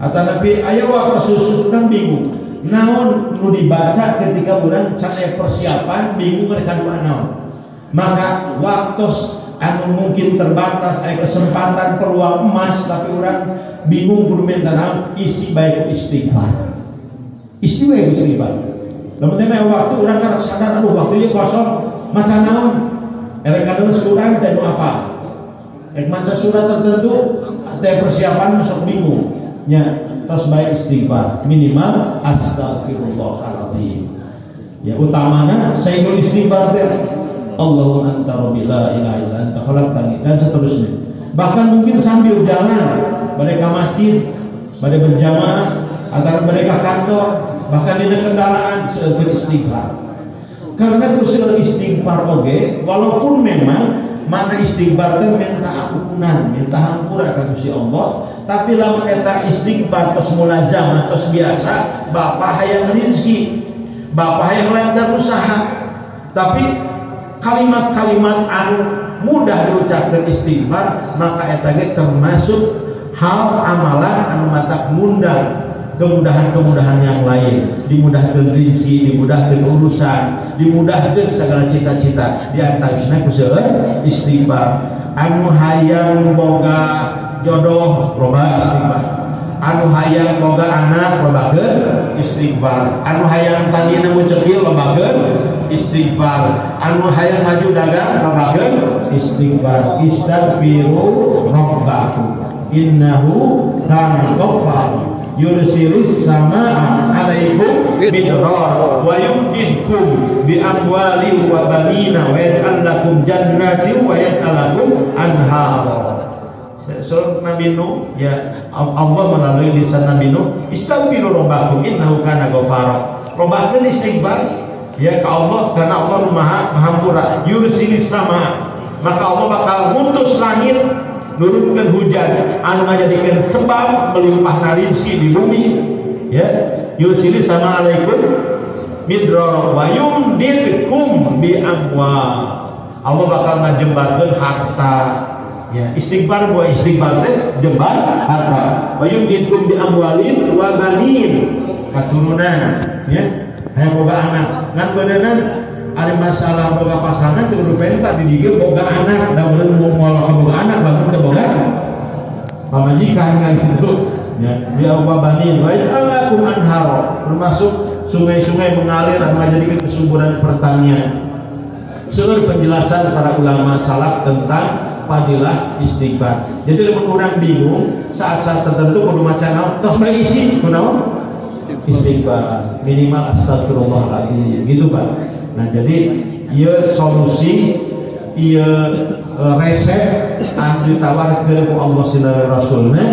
Atau nabi aya waktu khusus urang bingung. Naon nu dibaca ketika urang can persiapan, bingung mereka anu naon. Maka waktu anu mungkin terbatas, kesempatan peluang emas, tapi orang bingung kudu minta isi baik istighfar. Isi baik istighfar. Lamun teh waktu orang kan sadar aduh waktunya kosong maca naon. Erek kados kurang teh apa? Ek maca surat tertentu teh persiapan sok bingung. Nya tos baik istighfar, minimal astagfirullahaladzim. Ya utamanya sayyidul istighfar teh Allahumma anta rabbi la ilaha illa anta khalaqtani dan seterusnya. Bahkan mungkin sambil jalan mereka masjid, pada berjamaah atau mereka kantor, bahkan di kendaraan seueur istighfar. Karena usul istighfar oge, walaupun memang mana istighfar teh minta ampunan, minta hampura ka Gusti Allah, tapi lamun eta istighfar tos mulazamah tos biasa, bapak hayang rezeki, bapak hayang lancar usaha. Tapi kalimat-kalimat anu mudah diucapkan istighfar, maka eta ge termasuk hal amalan anu matak mundang kemudahan-kemudahan yang lain, dimudahkan rezeki, dimudahkan urusan, dimudahkan segala cita-cita. Di antaranya kuseueur istighfar. Anu hayang boga jodoh loba istighfar, anu hayang boga anak lobakeun istighfar, anu hayang tadina mucekil lobakeun istighfar, anu hayang maju dagang lobakeun istighfar. Istaghfiru rabbakum innahu kana ghaffar yursilis samaa alaikum bidrar wa yumdidkum bi amwalin wa banina wa yaj'al lakum jannatin wa yaj'al lakum anhar. So Nabi Nuh, ya Allah melalui lisan Nabi Nuh, istaghfiru rabbakum innahu kana ghafara. Robakeun istighfar ya ke Allah karena Allah Maha Mahampura. Yursilis samaa, maka Allah bakal ngutus langit nurunkan hujan anu ngajadikeun sebab melimpahna rezeki di bumi ya. Yusili sama alaikum midrar wa yumdidkum bi amwal, Allah bakal ngajembarkeun harta ya. Istighfar buat istighfar teh jembar harta. Wa yumdidkum bi amwalin wa banin, katurunan ya, hayang boga anak ngan beuneunan ada masalah boga pasangan kudu penta didigeu boga anak, da mun moal boga anak bangun teh boga pamajikan kan gitu ya. Dia wabani wa ya'lakum anhar, termasuk sungai-sungai mengalir dan menjadikan kesuburan pertanian. Seluruh penjelasan para ulama salaf tentang fadilah istighfar. Jadi lamun urang bingung saat-saat tertentu kudu maca naon tos bae isi kunaon istighfar, minimal astagfirullahaladzim gitu Pak. Nah jadi ia solusi, ia resep yang ditawarkan ku Allah sallallahu Rasulnya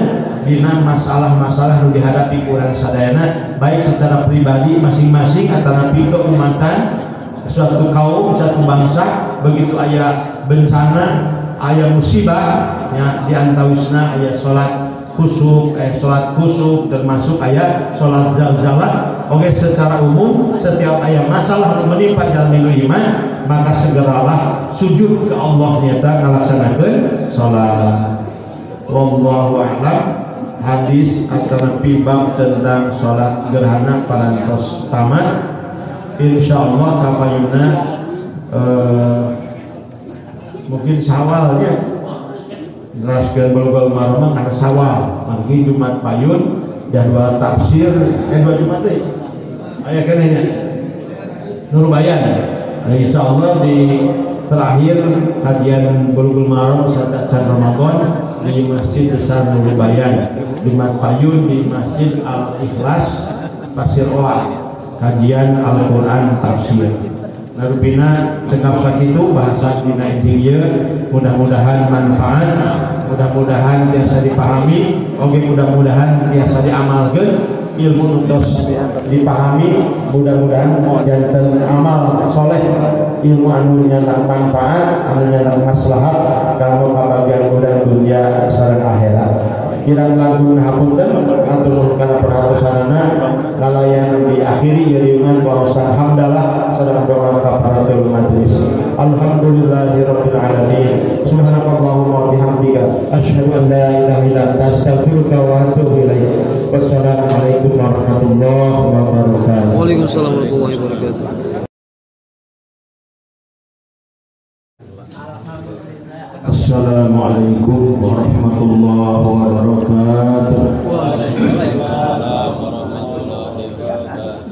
dina masalah-masalah yang dihadapi kurang sadayana, baik secara pribadi masing-masing atau nabi keumatan suatu kaum, suatu bangsa. Begitu aya bencana, aya musibah ya, diantawisna aya salat khusuk, salat khusuk, termasuk aya salat zalzalah. Oke, secara umum setiap ayat masalah menimpa jalan iman, maka segeralah sujud ke Allah nyata ngalaksanakeun salat. Wallahu a'lam. Hadis atau bab tentang salat gerhana parantos tamat. Insyaallah kapayuna mungkin Syawal ya. Jelaskeun Bulughul Maram kana Syawal, mangki Jumat Payun jadwal tafsir 2 Jumat teh aya kenehnya Nurbayan. Nah, insyaallah di terakhir kajian Bulughul Maram saat Ramadan di Masjid Besar Nurbayan, Jumat Payun di Masjid Al-Ikhlas Pasir Olah, kajian Al-Qur'an tafsir. Narupina cekap sakitu bahasa dina intinya, mudah-mudahan manfaat, mudah-mudahan biasa dipahami, oke mudah-mudahan biasa diamalkan, ilmu nutos dipahami, mudah-mudahan janten amal soleh, ilmu anu nyata manfaat, anu nyata maslahat, kamu kabagian mudah dunia sareng akhirat. Kirang lagu hapunten atur kana perhatosanana lalayan diakhiri yeureungan warosan hamdalah sareng doa kafaratul majlis. Alhamdulillahirabbil alamin. Subhanakallahumma wa bihamdika asyhadu an la ilaha illa anta astaghfiruka wa atubu ilaik. Wassalamualaikum warahmatullahi wabarakatuh. Waalaikumsalam warahmatullahi wabarakatuh. Assalamualaikum warahmatullahi wabarakatuh.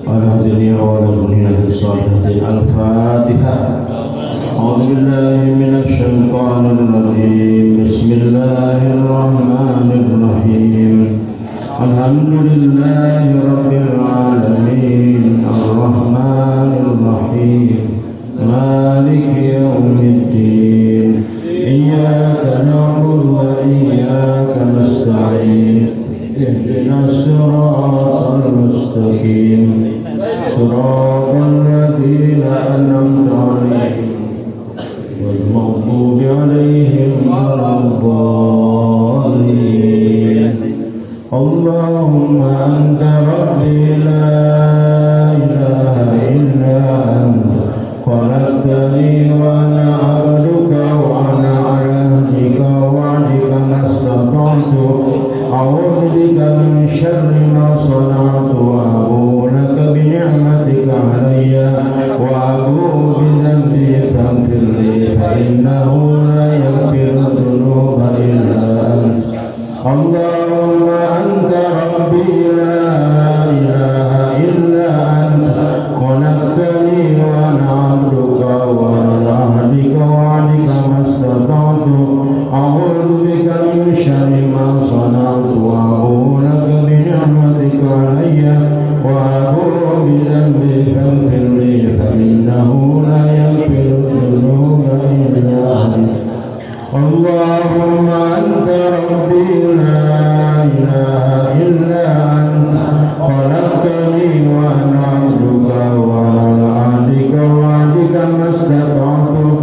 Ala dunia wa ala dunia salihatin al-fatihah. A'udzu billahi minasy syaithanir rajim. Bismillahirrahmanirrahim. Alhamdulillahi rabbil alamin. Ar-rahmanir rahim. Maliki yaumiddin. Iyyaka na'budu wa iyyaka nasta'in. Ihdinas siratal mustaqim. Siratal ladzina an'amta 'alaihim wal maghdubi 'alaihim waladdallin. Allahumma anta rabbi la ilaha illa anta khalaqtani wa ana 'abduka wa ana 'ala ahdika wa 'adika mastata'tu a'udzu bika min syarri ma sana'tu wa abu'u laka bi ni'matika 'alayya wa abu'u bi dhanbi faghfir li fa innahu la yaghfiru dhunuba illa anta. Allahumma anta rabbi la ilaha illa anta khalaqtani wa ana 'abduka wa ana 'ala ahdika wa 'adika mastata'tu a'udzu bika min syarri ma sana'tu wa abu'u laka bi ni'matika 'alayya wa abu'u bi dhanbi faghfir li fa innahu la yaghfiru dhunuba illa anta. Allahumma anta rabbi la ilaha illa anta khalaqtani wa ana 'abduka wa ana 'ala ahdika wa 'adika mastata'tu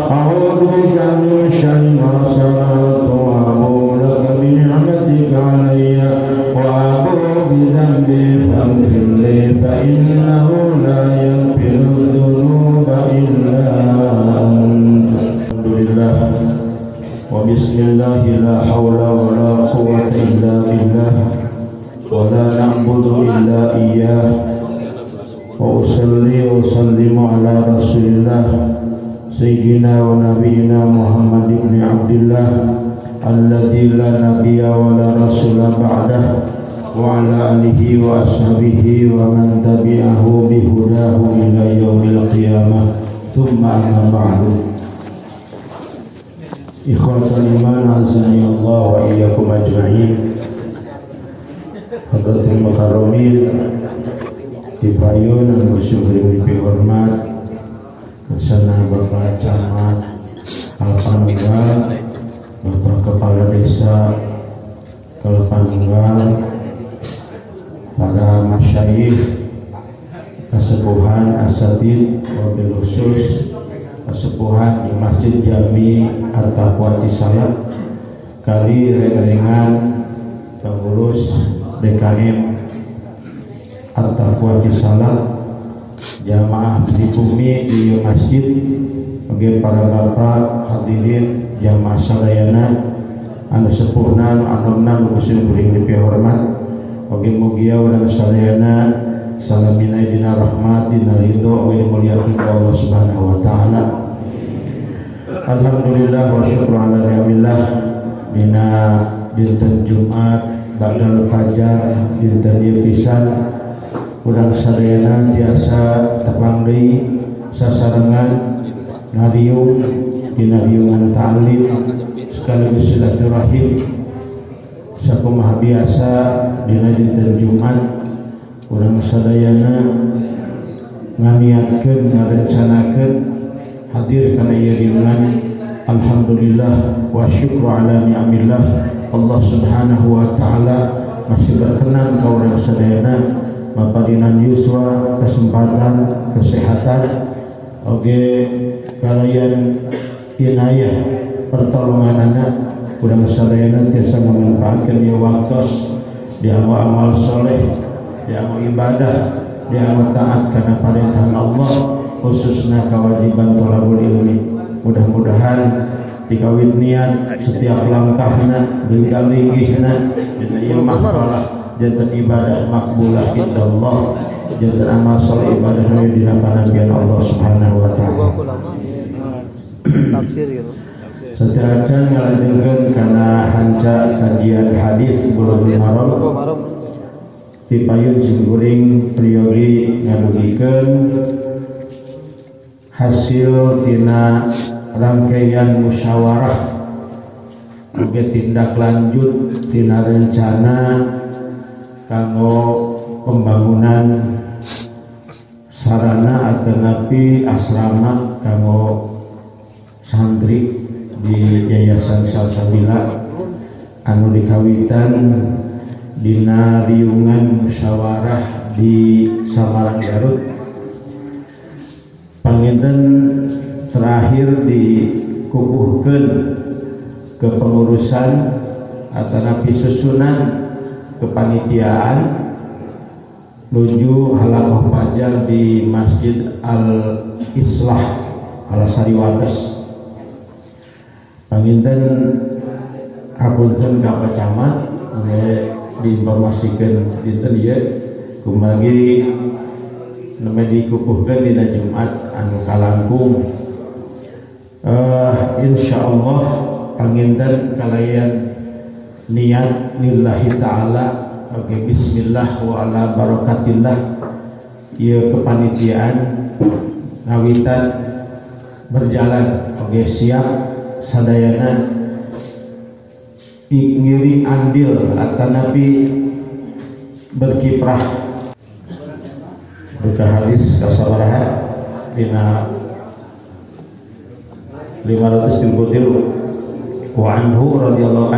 a'udzu bika min syarri ma sana'tu wa abu'u laka bi ni'matika 'alayya wa abu'u bi dhanbi faghfir li fa innahu la yaghfiru dhunuba illa anta. Alhamdulillah wa bismillahi la hawla wa la quwwata illa billah wa la na'budu illa iyyah wa usalli wa sallimu ala rasulillah sayyidina wa nabiyyina Muhammad ibn Abdullah alladzi la nabiyya wa la rasula ba'dah wa ala alihi wa ashabihi wa man tabi'ahu bi hudahu ila yaumil qiyamah thumma amma ba'du. Ikhwatul iman azani Allah wa iyyakum ajma'in. Hadratul mukarramin dipayun dan bersyukur hormat bersama Bapak Camat Kalpanunggal, Bapak Kepala Desa Kalpanunggal, para masyayikh, kesepuhan asatid, wabil khusus kesepuhan di Masjid Jami At-Taqwa Salat kali reng-rengan pengurus DKM At-Taqwa Salat jamaah di bumi di masjid bagi para bapak hadirin jamaah sadayana anu sepuhna anunna nu kusim kuring dipihormat bagi mugia urang sadayana salamina dina rahmat dina ridho wa muliakeun Allah Subhanahu wa taala. Alhamdulillah wa syukru ala ni'amillah dina dinten Jumat ba'dal fajar dinten ieu pisan urang sadayana tiasa tepang deui sasarengan ngariung dina riungan ta'lim sekaligus silaturahim sakumaha biasa dina dinten Jumat urang sadayana nganiatkeun ngarencanakeun hadir kana ieu riungan. Alhamdulillah wa syukru ala ni'amillah Allah Subhanahu wa taala masih berkenan ka urang sadayana mapadinan yuswa kesempatan kesehatan oge kalayan inayah pertolonganana urang sadayana tiasa memanfaatkeun ieu waktos di amal soleh, di amal ibadah, di amal taat karena perintah Allah, khususnya kewajiban thalabul ilmi. Mudah-mudahan dikawit niat setiap langkahna bingkalinggihna dina ieu mahfalah jantan ibadah makbulah indallah jantan amal saleh ibadah dina panampian Allah Subhanahu wa taala. Sederajan ngalanjutkeun kana hanca kajian hadis Bulughul Maram ti payun simkuring priyogi ngadugikeun hasil tina rangkaian musyawarah oge tindak lanjut tina rencana kanggo pembangunan sarana atanapi asrama kanggo santri di Yayasan Salsabila anu dikawitan dina riungan musyawarah di Samarang Garut. Panginten terakhir dikukuhkeun ke pengurusan atanapi susunan kepanitiaan nuju halakoh fajar di Masjid Al-Islah Al-Sariwates. Panginten kapunten ka Camat diinformasikeun dinten ieu kumagi neme dikukuhkeun dina Jumat anu kalangkung. Insyaallah panginten kalayan niat lillahi ta'ala oke bismillah wa ala barakatillah ieu kepanitiaan ngawitan berjalan oke siap sadayana ngiri andil atanapi berkiprah buka hadis kasabaraha dina 533 wa anhu radhiyallahu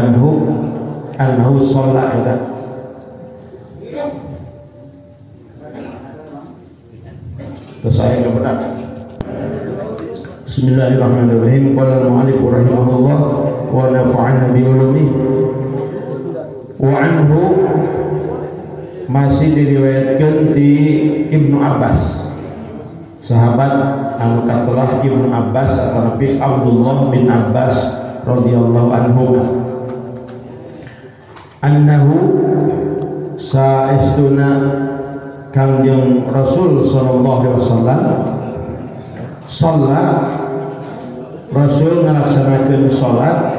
anhu shalla ida terus saya kebenar. Bismillahirrahmanirrahim. Qala al-mu'allif rahimahullah wa nafa'ana bi ulumihi. Wa anhu masih diriwayatkan di Ibnu Abbas, sahabat anu katelah Ibnu Abbas atau Nabi Abdullah bin Abbas radhiyallahu anhu, annahu saestuna Kangjeng Rasul sallallahu alaihi wasallam salat Rasul ngalaksanakeun salat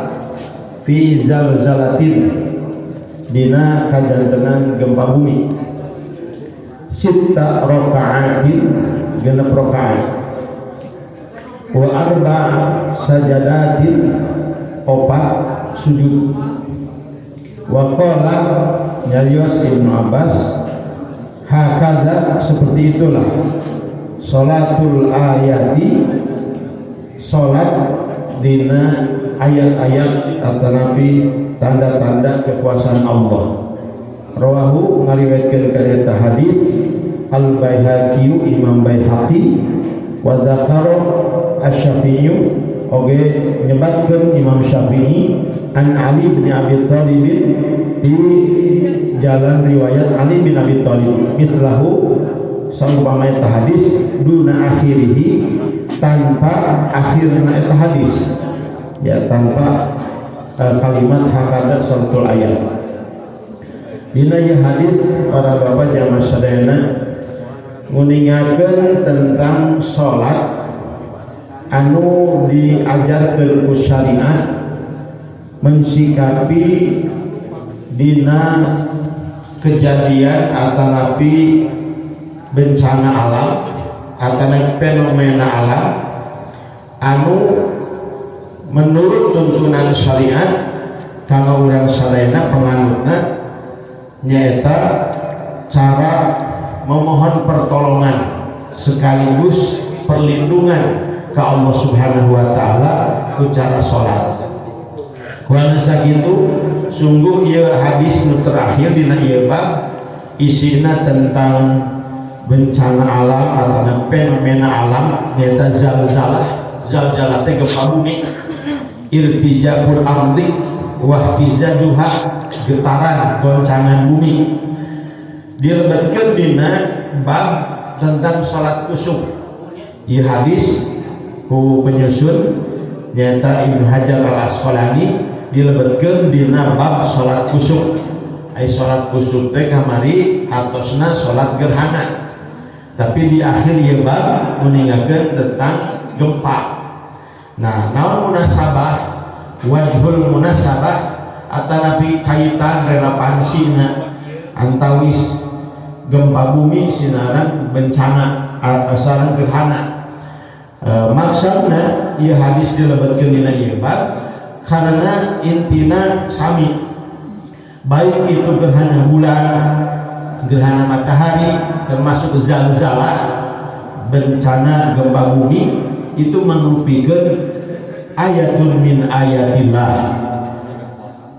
fi zalzalatin dina kajantenan gempa bumi sitta raka'atin genep rakaat wa arba sajadatin opat sujud wa qala nyarios Ibnu Abbas hakadha seperti itulah salatul ayati salat dina ayat-ayat atanapi tanda-tanda kekuasaan Allah. Rawahu ngariwayatkeun kana hadis Al-Baihaqi Imam Baihaqi wa dzakara Asy-Syafi'i oge nyebatkeun Imam Syafi'i an Ali bin Abi Thalib di jalan riwayat Ali bin Abi Thalib mislahu saumpama eta hadis duna akhirihi tanpa akhirna eta hadis ya tanpa kalimat hakada suratul ayat. Dina ieu hadis para bapak jamaah sadayana nguningakeun tentang salat anu diajarkeun ku syariat mensikapi dina kejadian atanapi bencana alam atanapi fenomena alam anu menurut tuntunan syariat kanggo urang sadayana panganutna nyaeta cara memohon pertolongan sekaligus perlindungan ke Allah Subhanahu wa taala ku cara salat. Kuana sakitu sungguh ieu hadis nu terakhir dina ieu bab isina tentang bencana alam atau fenomena alam nyaeta zalzalah teh gempa bumi, irtijaul ardi wa ihtizajuha getaran goncangan bumi. Dilebetkeun dina bab tentang salat kusuf. Ieu hadis ku penyusun nyaeta Ibnu Hajar Al-Asqalani dilebetkeun dina bab salat kusuf. Ai salat kusuf teh kamari hartosna salat gerhana. Tapi di akhir ieu bab meninggalkeun tentang gempa. Nah, naon munasabah wajhul munasabah atanapi kaitan relevansina antawis gempa bumi sinaran bencana asaran gerhana. Maksudna ieu hadis dilebetkeun dina ieu bab karena intina sami, baik itu gerhana bulan, gerhana matahari, termasuk zalzalah, bencana gempa bumi, itu merupakan ayatun min ayatillah,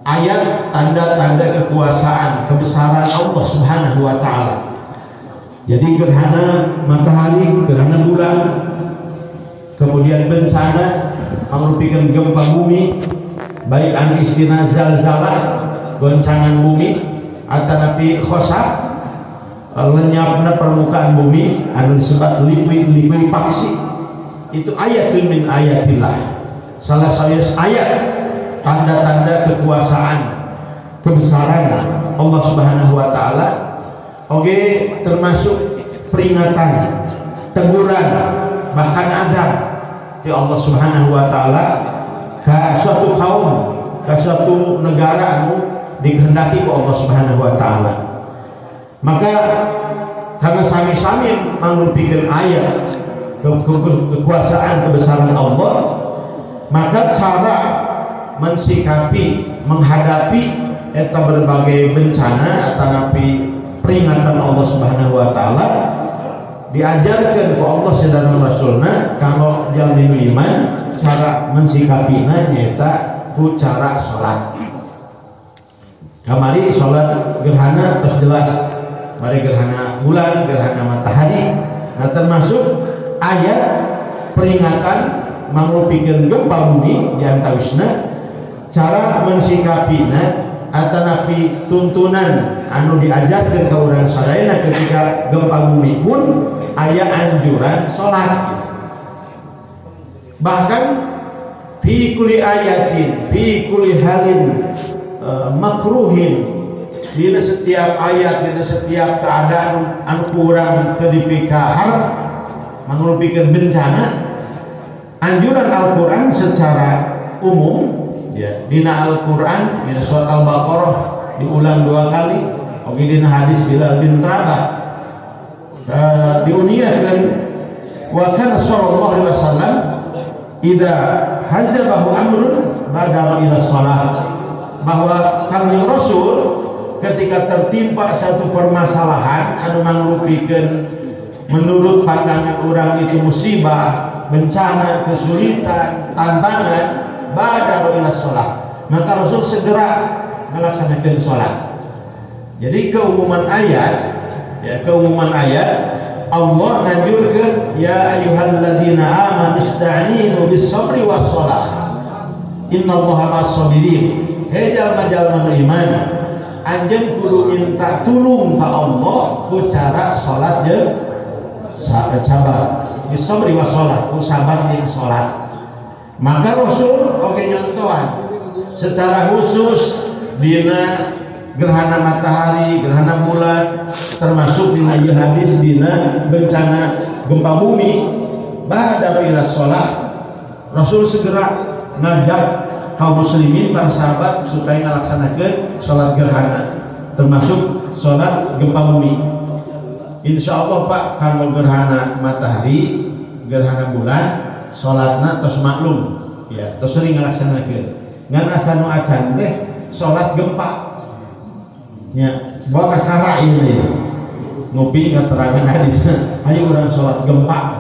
ayat tanda-tanda kekuasaan kebesaran Allah Subhanahu wa taala. Jadi gerhana matahari, gerhana bulan, kemudian bencana merupakan gempa bumi, baik an istilah zalzalah, goncangan bumi, atanapi khosak, lenyapna permukaan bumi anu disebut liquid paksi. Itu ayatun min ayatillah, salah satu ayat tanda-tanda kekuasaan kebesaran Allah Subhanahu wa taala. Oke, termasuk peringatan, teguran, bahkan adab di Allah Subhanahu wa taala ke suatu kaum, ke suatu negara anu dikehendaki ku Allah Subhanahu wa taala. Maka karena sami-sami mangrupikeun ayat kekuasaan kebesaran Allah, maka cara mensikapi, menghadapi eta berbagai bencana atanapi peringatan Allah Subhanahu wa taala diajarkan ku Allah dan Rasulna kalau jalmi iman cara mensikapina nyaeta ku cara salat. Kamari salat gerhana terus jelas, mari gerhana bulan, gerhana matahari. Nah, termasuk ayat peringatan mangrupikeun gempa bumi di antawisna cara mensikapina atanapi tuntunan anu diajarkeun ka urang sadayana ketika gempa bumi pun aya anjuran salat. Bahkan fi kulli ayatin fi kulli halin makruhin, di setiap ayat, di setiap keadaan anu kurang teu dipikahar mangrupikeun bencana, anjuran Al-Qur'an secara umum ya, dina Al-Qur'an dina surat Al-Baqarah diulang 2 kali, oke dina hadis Bilal bin Rabah diuniakeun wa kana sallallahu alaihi wasallam idza hazabahu amrun badara ila shalah, bahwa Kanjeng Rasul ketika tertimpa satu permasalahan anu mangrupikeun menurut pandangan orang itu musibah, bencana, kesulitan, tantangan, badara ila shalah, maka Rasul segera melaksanakan salat. Jadi keumuman ayat ya, keumuman ayat Allah nganjurkeun ya ayyuhalladzina amanu ista'inu bis-sabri was-shalah innallaha ma'as-sabirin. Hei jalma-jalma beriman, anjeun kudu minta tulung ka Allah ku cara salat jeung sabar. Bis-sabri was-shalah, ku sabar jeung salat. Maka Rasul oke nyontohan secara khusus dina gerhana matahari, gerhana bulan, termasuk dina ieu hadis dina bencana gempa bumi, badara ila shalah, Rasul segera ngajak kaum muslimin para sahabat supaya ngalaksanakeun salat gerhana, termasuk salat gempa bumi. Insyaallah Pak, kanggo gerhana matahari, gerhana bulan, salatna tos maklum ya, tos sering ngalaksanakeun. Ngan asa nu acan teh salat gempa nya bawa kakara ini ngopi keterangan hadis ayo orang sholat gempa,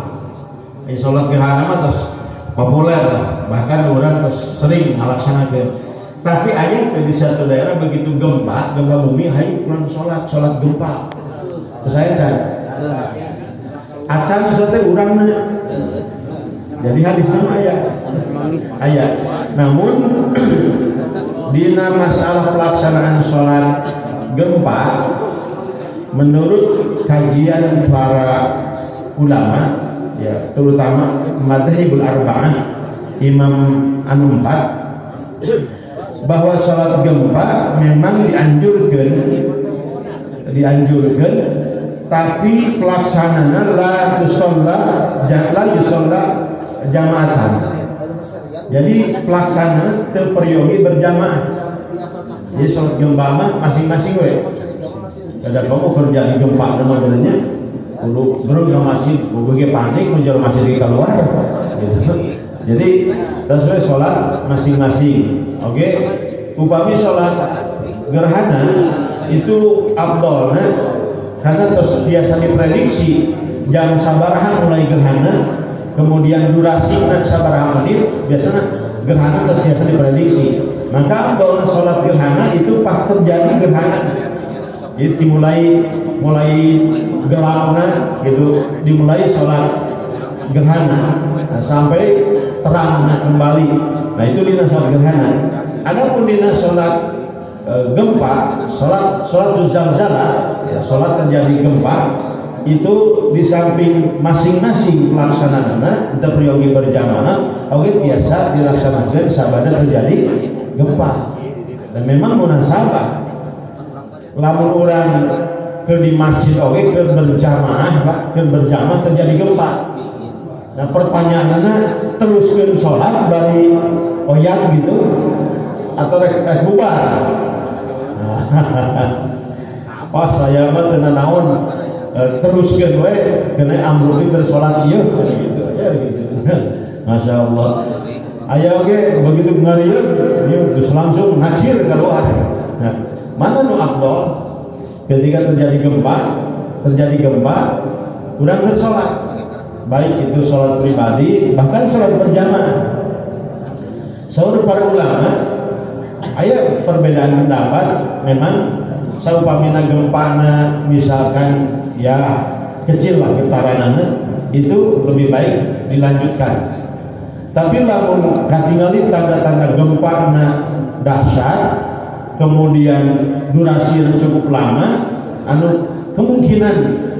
ayo sholat gerhana mah terus populer, bahkan orang terus sering melaksanakan. Tapi ayo di satu daerah begitu gempa bumi, ayo orang sholat gempa. Terus saya acan sesuatu orang jadi hadisnya ayat. Namun dina masalah pelaksanaan sholat gempa, menurut kajian para ulama ya, terutama madzhabul arba'ah, imam anu 4, bahwa sholat gempa memang dianjurkan, tapi pelaksanaan la yusalla jamaatan, Jadi pelaksana terperiogi berjamaah. Jadi sholat gempa mah masing-masing we. Ada kamu kerja di gempa namanya, kudu belum ke masjid, kudu panik menjual masjid di keluar. Gitu. Jadi terus we sholat masing-masing. Oke, upami sholat gerhana itu afdolna karena terus biasa diprediksi jam sabaraha mulai gerhana, kemudian durasi dan sabaraha menit biasanya gerhana terus biasa diprediksi. Maka afdolna sholat gerhana itu pas terjadi gerhana. Jadi mulai gelapna gitu, dimulai sholat gerhana sampai terang kembali. Nah itu dina sholat gerhana. Adapun dina sholat gempa, sholat zalzalah, ya, sholat terjadi gempa itu di samping masing-masing pelaksananya terperiogi berjamaah, oke biasa dilaksanakan sabada terjadi gempa. Dan memang munasabah lamun orang ke di masjid oke ke berjamaah terjadi gempa. Nah pertanyaannya teruskan sholat dari oyang gitu atau rek bubar. Wah saya mah tenan naon teruskan we kena amruk bersolat ieu gitu ya gitu. Masya Allah. Aya oge begitu ngarieup ieu geus langsung ngacir keluar. Nah, mana nu afdol ketika terjadi gempa urang bersolat, baik itu sholat pribadi bahkan sholat berjamaah. Saur para ulama aya perbedaan pendapat, memang saupamina gempana misalkan ya kecil lah getaranana itu lebih baik dilanjutkan. Tapi lamun katingali tanda-tanda gempana dahsyat kemudian durasi yang cukup lama anu kemungkinan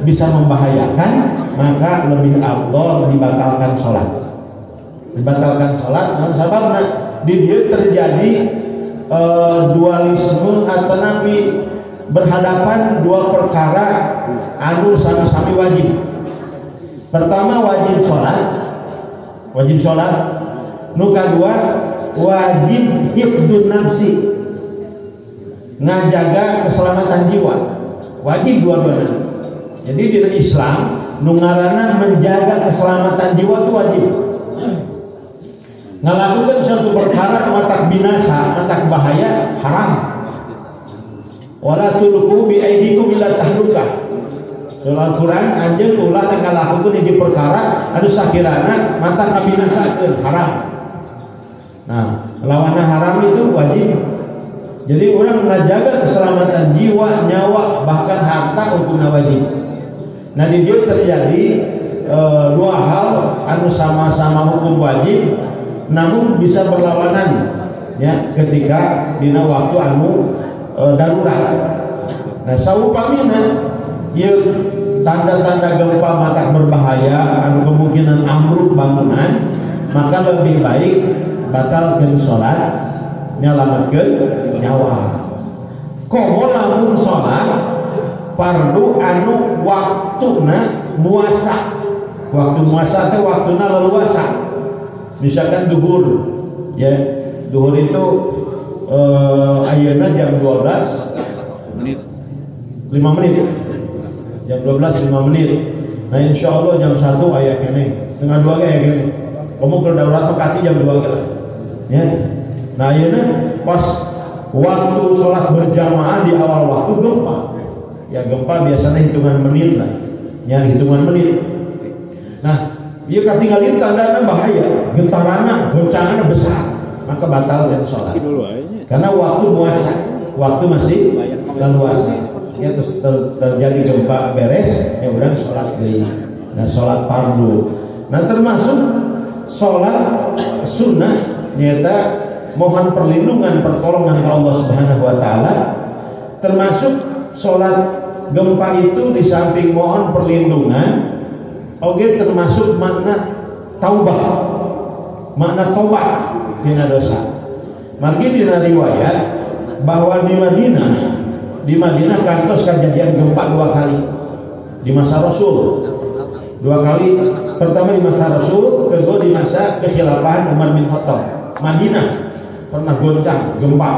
bisa membahayakan, maka lebih afdol dibatalkan sholat. Nah sababna di dia terjadi dualisme atau nabi berhadapan dua perkara anu sami-sami wajib. Pertama wajib sholat, nu kadua wajib hifdun nafsi, ngajaga keselamatan jiwa, wajib dua-duanya. Jadi di Islam nu ngaranna menjaga keselamatan jiwa itu wajib. Ngalakukan suatu perkara matak binasa, matak bahaya, haram. Wala tulqu bi aydikum ila tahlukah. Dalam Al-Quran anjeun ulah teh ngalakukeun hiji perkara anu sakirana matak kabinasakeun, haram. Nah, lawanna haram itu wajib. Jadi orang menjaga keselamatan jiwa, nyawa, bahkan harta hukumna wajib. Nah, di dia terjadi dua hal anu sama-sama hukum wajib namun bisa berlawanan ya ketika dina waktu anu darurat. Nah saupamina ieu tanda-tanda gempa matak berbahaya anu kemungkinan ambruk bangunan, maka lebih baik batalkeun salat, nyalametkeun nyawa. Komo lamun salat fardu anu waktuna muasa. Waktu muasa teh waktuna leluasa. Misalkan duhur, ya duhur itu ayeuna jam 12 menit 5 menit, jam 12 5 menit. Nah insya Allah jam 1 aya kene, setengah 2 aya kene. Kamu ke daurat mekati jam 2 lah, ya. Nah ayeuna pas waktu sholat berjamaah di awal waktu gempa, ya gempa biasanya hitungan menit lah, ya hitungan menit. Nah dia katinggalin tandanya bahaya, getarannya, goncangannya besar, maka batal dan sholat. Karena waktu muasa, waktu masih leluasa. Ya terus terjadi gempa beres, ya udah sholat deui. Nah sholat fardu. Nah termasuk sholat sunnah, nyata mohon perlindungan pertolongan Allah Subhanahu Wa Taala. Termasuk sholat gempa itu di samping mohon perlindungan. Oke, termasuk makna taubah, makna tobat dina dosa. Margi dina riwayat bahwa di Madinah kantos kejadian gempa 2 kali di masa Rasul. 2 kali, pertama di masa Rasul, kedua di masa kekhilafahan Umar bin Khattab. Madinah pernah goncang gempa.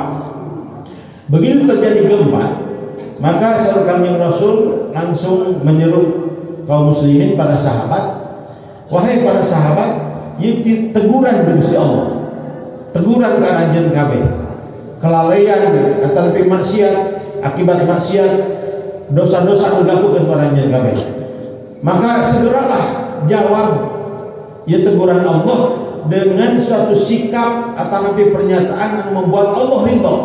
Begitu terjadi gempa, maka Kanjeng Rasul langsung menyeru kaum muslimin, para sahabat, wahai para sahabat, ieu teguran dari Gusti Allah. Teguran ka anjeun kabeh. Kelalaian atau lebih maksiat, akibat maksiat, dosa-dosa anu dilakukeun ka anjeun kabeh. Maka segeralah jawab ieu teguran Allah dengan suatu sikap atau lebih pernyataan yang membuat Allah ridho.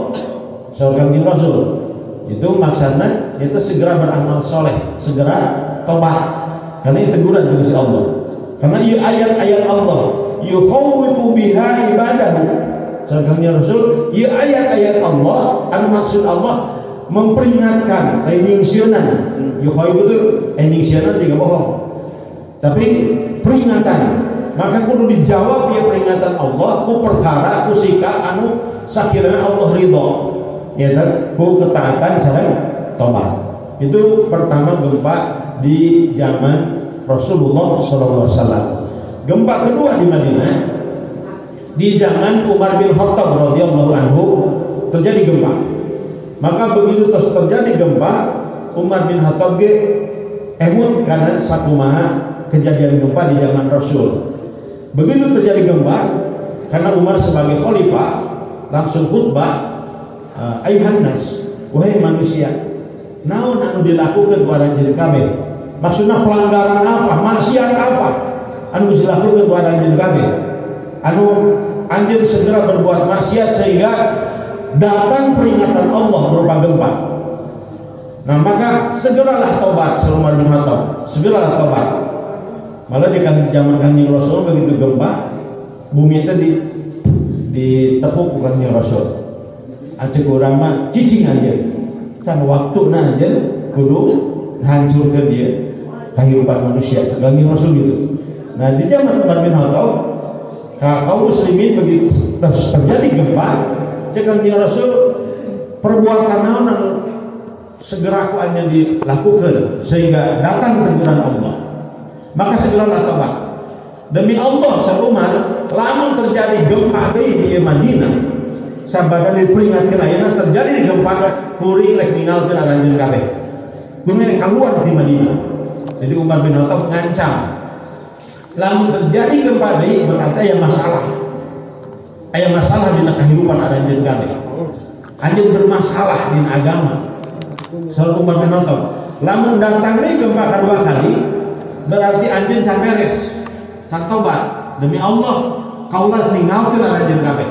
Kanjeng Rasul itu maksudnya itu segera beramal soleh, segera tobat, karena itu teguran dari Allah. Karena ini ayat-ayat Allah, yukhawwifu biha ibadahu. Kanjeng Rasul, ini ayat-ayat Allah, anu maksud Allah memperingatkan, eningsieuna. Yukhawwifu itu eningsieuna juga bohong, tapi peringatan. Maka kudu dijawab ya peringatan Allah ku perkara ku sikap anu sakirana Allah ridho. Ya kan, ku ketaatan sareng tobat. Itu pertama gempa di zaman Rasulullah SAW. Gempa kedua di Madinah di zaman Umar bin Khattab radhiyallahu anhu terjadi gempa. Maka begitu terus terjadi gempa, Umar bin Khattab ge emut karena sakumaha kejadian gempa di zaman Rasul. Begitu terjadi gempa, karena Umar sebagai khalifah langsung khutbah, ayuhan nas, wahai manusia, naon anu dilakukan ku anjeun kabeh? Maksudna pelanggaran apa, maksiat apa anu dilakukan ku anjeun kabeh? Anu anjeun segera berbuat maksiat sehingga datang peringatan Allah berupa gempa. Nah maka segeralah tobat, Umar bin Khattab, segeralah tobat. Malah di zaman Kanjeng Rasul begitu gempa, bumi itu ditepuk ku Kanjeng Rasul. Acek urang mah cicing aja, can waktuna aja kudu hancurkeun dia kehidupan manusia. Kanjeng Rasul gitu. Nah di zaman Umar bin Khattab, kaum muslimin begitu terjadi gempa, cek Kanjeng Rasul perbuatan naon segera ku anya dilakukan sehingga datang teguran Allah. Maka segeralah tobat. Demi Allah sarumah lamun terjadi gempa di Madinah, sabada diperingatkeun ayeuna terjadi di gempa kuring rek ninggalkeun aranjeun kabeh. Kuring keluar di Madinah. Jadi Umar bin Khattab ngancam, lamun terjadi gempa deui berarti aya masalah. Aya masalah dina kehidupan aranjeun kabeh. Anjeun bermasalah dina agama. Soal Umar bin Khattab, lamun datang deui gempa kedua kali berarti anjeun can beres, can tobat. Demi Allah kaulah ninggalkeun aranjeun kabeh.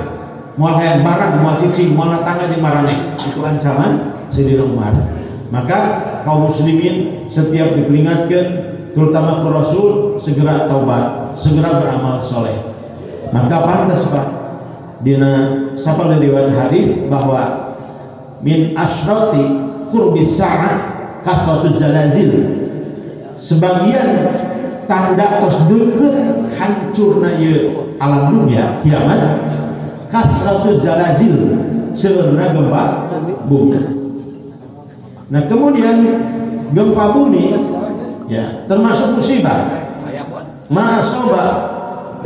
Moal hayang barang, moal cicing, moal tangga di marane. Itu ancaman Sayyidina Umar. Maka kaum muslimin setiap diperingatkan, terutama ke Rasul, segera taubat, segera beramal soleh. Maka pantas Pak dina sapal riwayat hadis bahwa min asyrati qurbis sa'ah kasratu zalazil. Sebagian tanda tos deukeut hancurna ieu alam dunia kiamat kasratu zalazil, seurna gempa bumi. Nah kemudian gempa bumi ya termasuk musibah. Ma asaba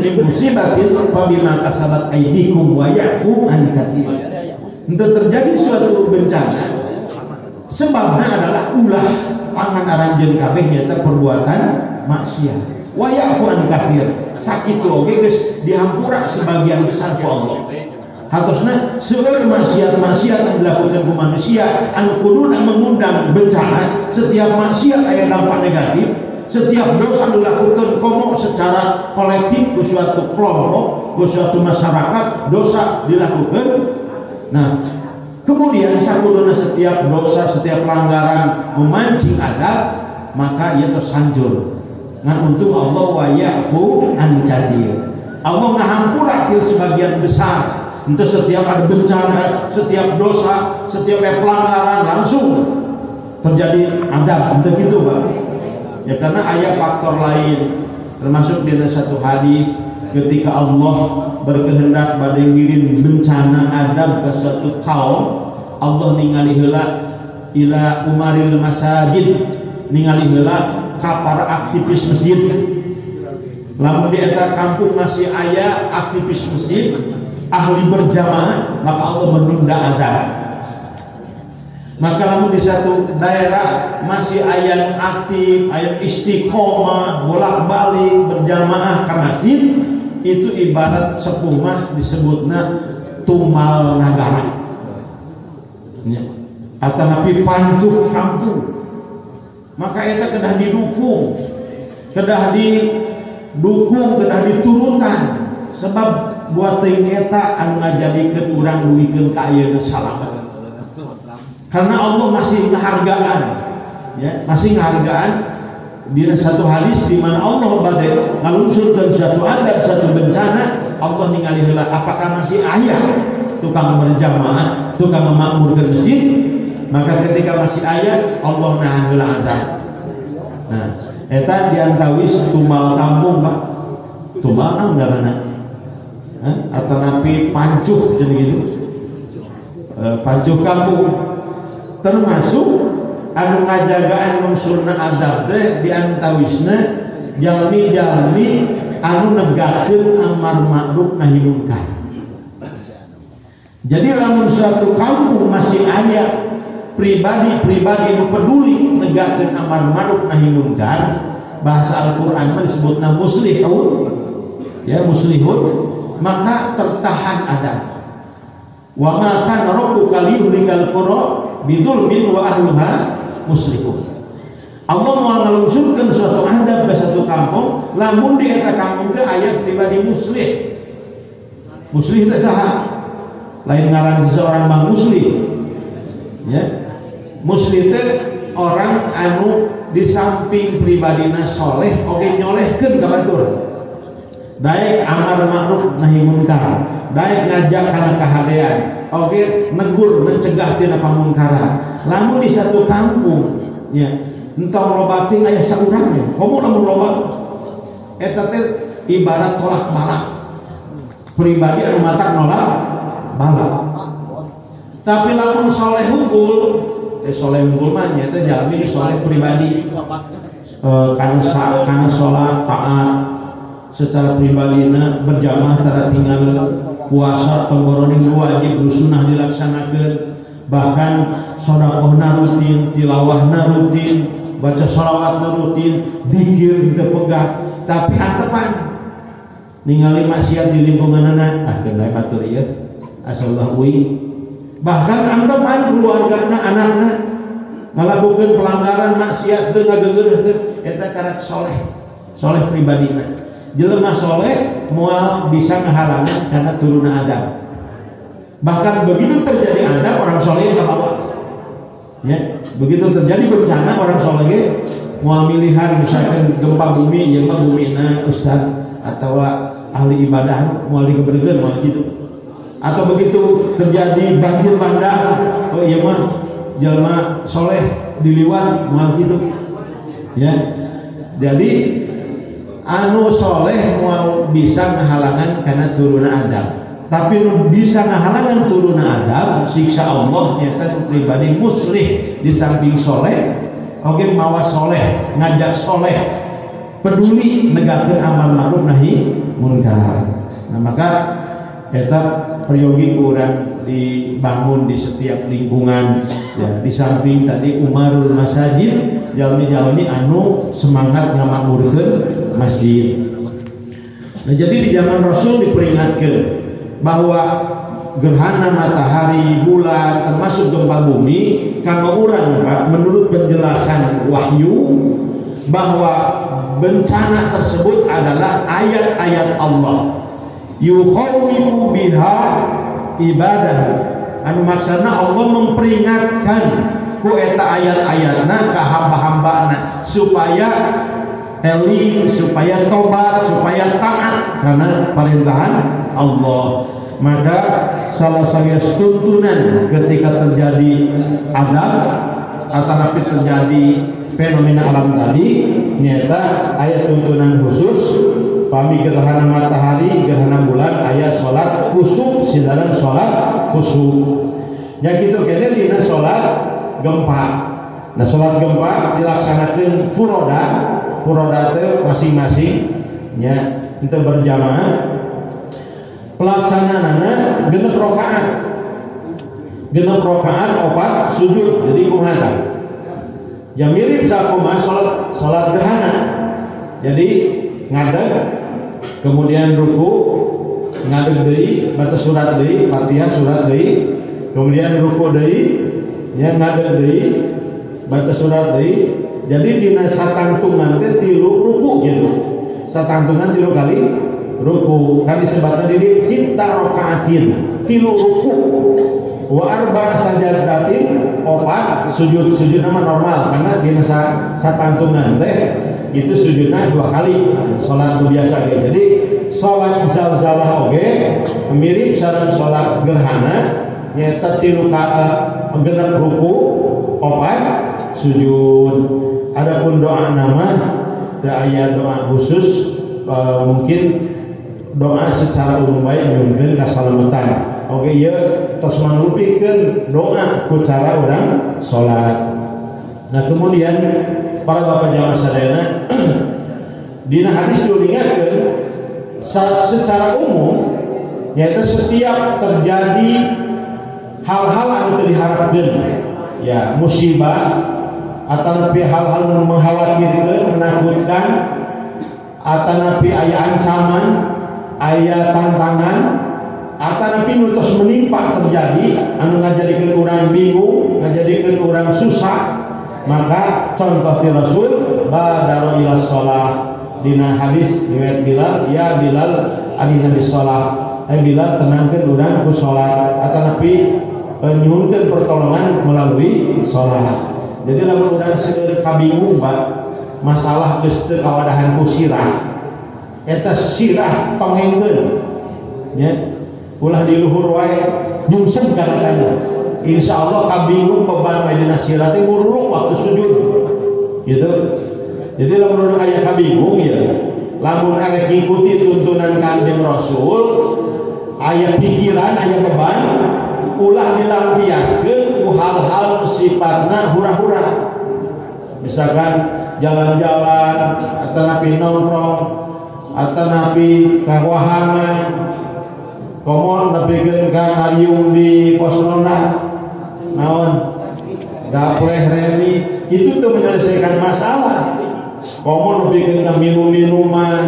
min musibatin fa bima kasabat aydikum wa ya'fu an katsir. Untuk terjadi suatu bencana sebabnya adalah ulah tangan aranjeun kabeh nyata perbuatan maksiat. Wa ya'fu an katsir. Sakitu oge geus dihampura sebagian besar ku Allah. Harusnya seueur maksiat-maksiat yang dilakukan ku manusia anu kuduna mengundang bencana. Setiap maksiat aya dampak negatif, setiap dosa dilakukan komo secara kolektif ku suatu kelompok, ku suatu masyarakat, dosa dilakukan. Nah, kemudian sakuduna setiap dosa, setiap pelanggaran memancing adab, maka ia terus hancur. Ngan untung Allah wa ya'fu an katsir. Allah ngahampura ke sebagian besar. Untuk setiap ada bencana, setiap dosa, setiap pelanggaran langsung terjadi adab. Untuk itu Pak. Ya karena ada faktor lain, termasuk di satu hadis ketika Allah berkehendak pada ngirim bencana adab ke suatu kaum, Allah ningali heula ila umaril masajid, ningali heula ka para aktivis masjid. Lamun di eta kampung masih aya aktivis masjid, ahli berjamaah, maka Allah menunda azab. Maka lamun di satu daerah masih ayat aktif, ayat istiqomah, bolak-balik berjamaah ke masjid, itu ibarat sepuh mah disebutna tumal nagara. Atau napi pancuk kampung. Maka eta kedah didukung, kedah diturutan, sebab buat teuing eta anu ngajadikeun urang duwikeun ka ayeuna salamet. Karena Allah masih menghargaan, ya, masih menghargaan. Di satu hadis di mana Allah badai ngalungsurkeun satu adab, satu bencana, Allah ningali heula apakah masih aya tukang berjamaah, tukang memakmurkan masjid. Maka ketika masih aya, Allah nahan heula adab. Nah, eta diantawis tumal kampung, Pak. Tumal naon ngaranna? Atau napi pancuh jadi gitu. Pancuh kampung. Termasuk anu ngajagaan nungsurna azab teh diantawisna jalmi-jalmi anu negakeun amar ma'ruf nahi munkar. Jadi lamun suatu kampung masih aya pribadi-pribadi anu peduli negakeun amar ma'ruf nahi munkar, bahasa Al-Qur'an disebutna muslihun, ya muslihun, maka tertahan adab. Wa ma kana rabbuka liyuhlikal qura bidulmin wa ahluha muslimun. Allah mau ngalungsurkeun suatu adab ke satu kampung, lamun di eta kampung teh aya pribadi muslih. Muslih teh saha? Lain ngaran seseorang bang muslih. Ya. Muslih teh orang anu di samping pribadina soleh oge nyolehkeun ka batur. Daek amar ma'ruf nahi munkar, daek ngajak kana kahadean, oge negur mencegah tina pamunkaran. Lamun di satu kampung, ya, entong loba ting aya saurang ya. Komo lamun loba eta teh ibarat tolak balak. Pribadi anu matak nolak balak. Tapi lamun soleh hukul, soleh hukul mah nya teh jalmi soleh pribadi. Kana salat taat secara pribadina berjamaah tara tinggal puasa penggoroning wajib sunnah dilaksanakeun, bahkan sedekahna rutin, tilawahna rutin, baca shalawatna rutin, zikir teu pegat, tapi antepan ningali maksiat di lingkunganna geun bae batur ieu asalullah uing, bahkan antepan keluargana anakna ngalakukeun pelanggaran maksiat teu ngageureuh eta karat soleh pribadina. Jelema soleh moal bisa ngehalangan karena turunna adab. Bahkan begitu terjadi adab, orang soleh ke bawah. Ya, begitu terjadi bencana, orang soleh moal milihan misalkan gempa bumi, yang mah bumina ustaz atau ahli ibadah moal dikebergeun moal gitu. Atau begitu terjadi banjir bandang, oh iya mah jelema soleh diliwat moal gitu. Ya. Jadi anu soleh mau bisa ngehalangan karena turunna adab, tapi bisa ngehalangan turunna adab siksa Allah nyata pribadi muslih di samping soleh, oke mawa soleh, ngajak soleh, peduli negakeun amal ma'ruf nahi munkar. Nah maka eta peryogi urang dibangun di setiap lingkungan, ya, di samping tadi umarul masajid, jalmi-jalmi anu semangat ngamakmurkeun masjid. Nah jadi di zaman Rasul diperingatkan bahwa gerhana matahari, bulan, termasuk gempa bumi, karena urang menurut penjelasan wahyu bahwa bencana tersebut adalah ayat-ayat Allah. Yukhawifu biha ibadah. Anu maksudna Allah memperingatkan ku eta ayat-ayatna ka hamba-hambana supaya eling, supaya tobat, supaya taat karena perintahan Allah. Maka salah satu tuntunan ketika terjadi adab atau terjadi fenomena alam tadi, nyata ayat tuntunan khusus. Pami gerhana matahari, gerhana bulan, ayat sholat khusuk, sindaran sholat khusuk. Ya gitu kene dina sholat gempa. Nah sholat gempa dilaksanakan furoda teh masing-masing, ya itu berjamaah. pelaksananana genep rakaat. Genep rakaat opat sujud. Jadi kumaha? Ya mirip sakumaha salat gerhana. Jadi ngadeg kemudian ruku, ngadeg deui, baca surat deui, Fatihah surat deui, kemudian ruku deui, ya ngadeg deui, baca surat deui. Jadi dina satangtungan teh 3 ruku gitu. Satangtungan 3 kali ruku. Kan disebutna di sita rakaatin, 3 ruku. Wa arba sajadatin, 4 sujud. Sujud nama normal karena dina satangtungan teh itu sujudnya 2 kali. Salat biasa gitu. Jadi salat zalzalah oge mirip sareng salat gerhana nyaeta 3 genep ruku, 4 sujud. Adapun doa nama teu aya doa khusus, mungkin doa secara umum bae nyunkeun kasalamatan. Oke ieu tos mangrupikeun doa ku cara urang salat. Nah kemudian para bapak jamaah sadayana dina hadis diingatkeun secara umum yaitu setiap terjadi hal-hal anu diharapkeun ya musibah atau hal-hal yang mengkhawatirkan, menakutkan, atau aya ancaman, aya tantangan, atau nutus menimpa terjadi, anu ngajadikeun urang bingung, ngajadikeun urang susah, maka contoh ti Rasul badaro ila shalah dina hadis riwayat Bilal, ya Bilal adina bis shalah, Bilal tenangkeun urang ku salat, atau nyuhunkeun pertolongan melalui salat. Jadi lamun urang seueur kabingung Pak, masalah geus teu kawadahan ku sirah. Eta sirah pangengkeun. Ya. Ulah di luhur wae nyungsem kana kana. Insyaallah kabingung beban dina sirah teh mururuk waktu sujud. Gitu. Jadi lamun urang aya kabingung ya, lamun arek ngikuti tuntunan Kanjeng Rasul, aya pikiran, aya beban, ulah dilampiaskeun ku hal-hal sifatna hura-hura. Misalkan jalan-jalan atau napi nongkrong atau napi kawahangan komon napikeun ka ngariung di pos ronda naon gapleh remi itu tuh menyelesaikan masalah. Komon napikeun ka minum-minuman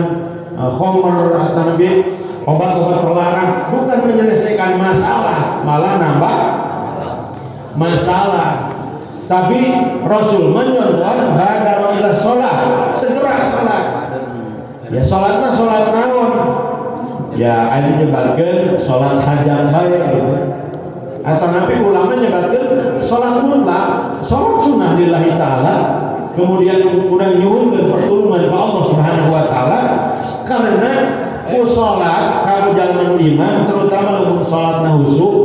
khamr atau nabi obat-obat terlarang bukan menyelesaikan masalah, malah nambah masalah. Tapi Rasul menyuruhkan badaro ila shalah, segera salat. Ya salatna salat naon? Ya aya nyebatkeun salat hajat bae gitu. Atau nabi ulama nyebatkeun salat mutlak, salat sunnah lillahi taala. Kemudian urang nyuhunkeun pertulungan ka Allah Subhanahu wa taala karena salat kalau jangan iman terutama lamun salatna husuk.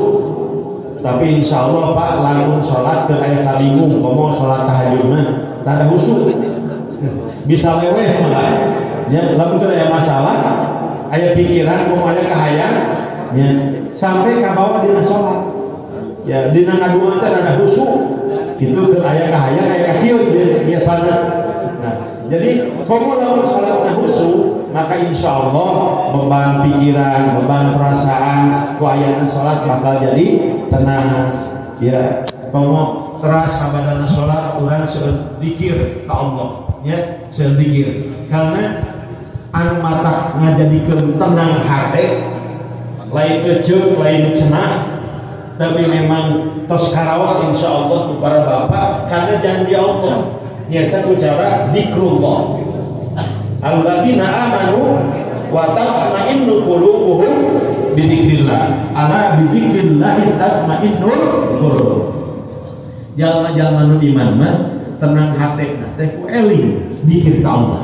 Tapi insya Allah Pak lamun salat ke aya kabingung komo salat tahajud mah rada husuk bisa leweh malah ya lamun ke aya masalah aya pikiran komo aya kahayang ya sampai ka bawah dina salat ya dina ngaduan teh rada husuk itu ke aya kahayang aya kasieun biasana. Nah jadi komo lamun salatna husuk maka insya Allah beban pikiran, beban perasaan kuayana sholat bakal jadi tenang. Ya, kalau keras sabadana sholat orang sedikir ke Allah, ya sedikir. Karena anu mata ngajadikeun tenang hati, lain kecil, lain cenah, tapi memang tos karaos insya Allah para bapak karena janji Allah. Nyata bicara zikrullah. Alladzina amanu wa tatma'innu qulubuhum bi dzikrillah. Ala bi dzikrillah tatma'innul qulub. Jalma-jalma nu iman mah tenang hatena teh ku eling dzikir ka Allah.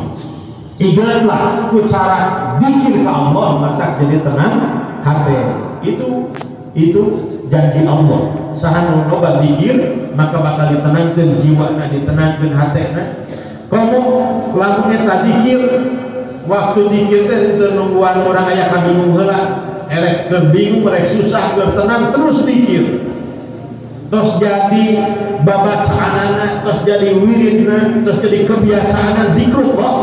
Ingatlah ku cara dzikir ka Allah maka jadi tenang hati. Itu janji Allah. Saha nu loba dzikir maka bakal ditenangkeun jiwana, ditenangkeun hatena. Kamu lakukan tadi dikir waktu dikir teh nungguan orang aya kabingung heula erek bingung erek susah tenang terus dikir terus jadi babacaanana terus jadi wiridna terus jadi kebiasaan zikrullah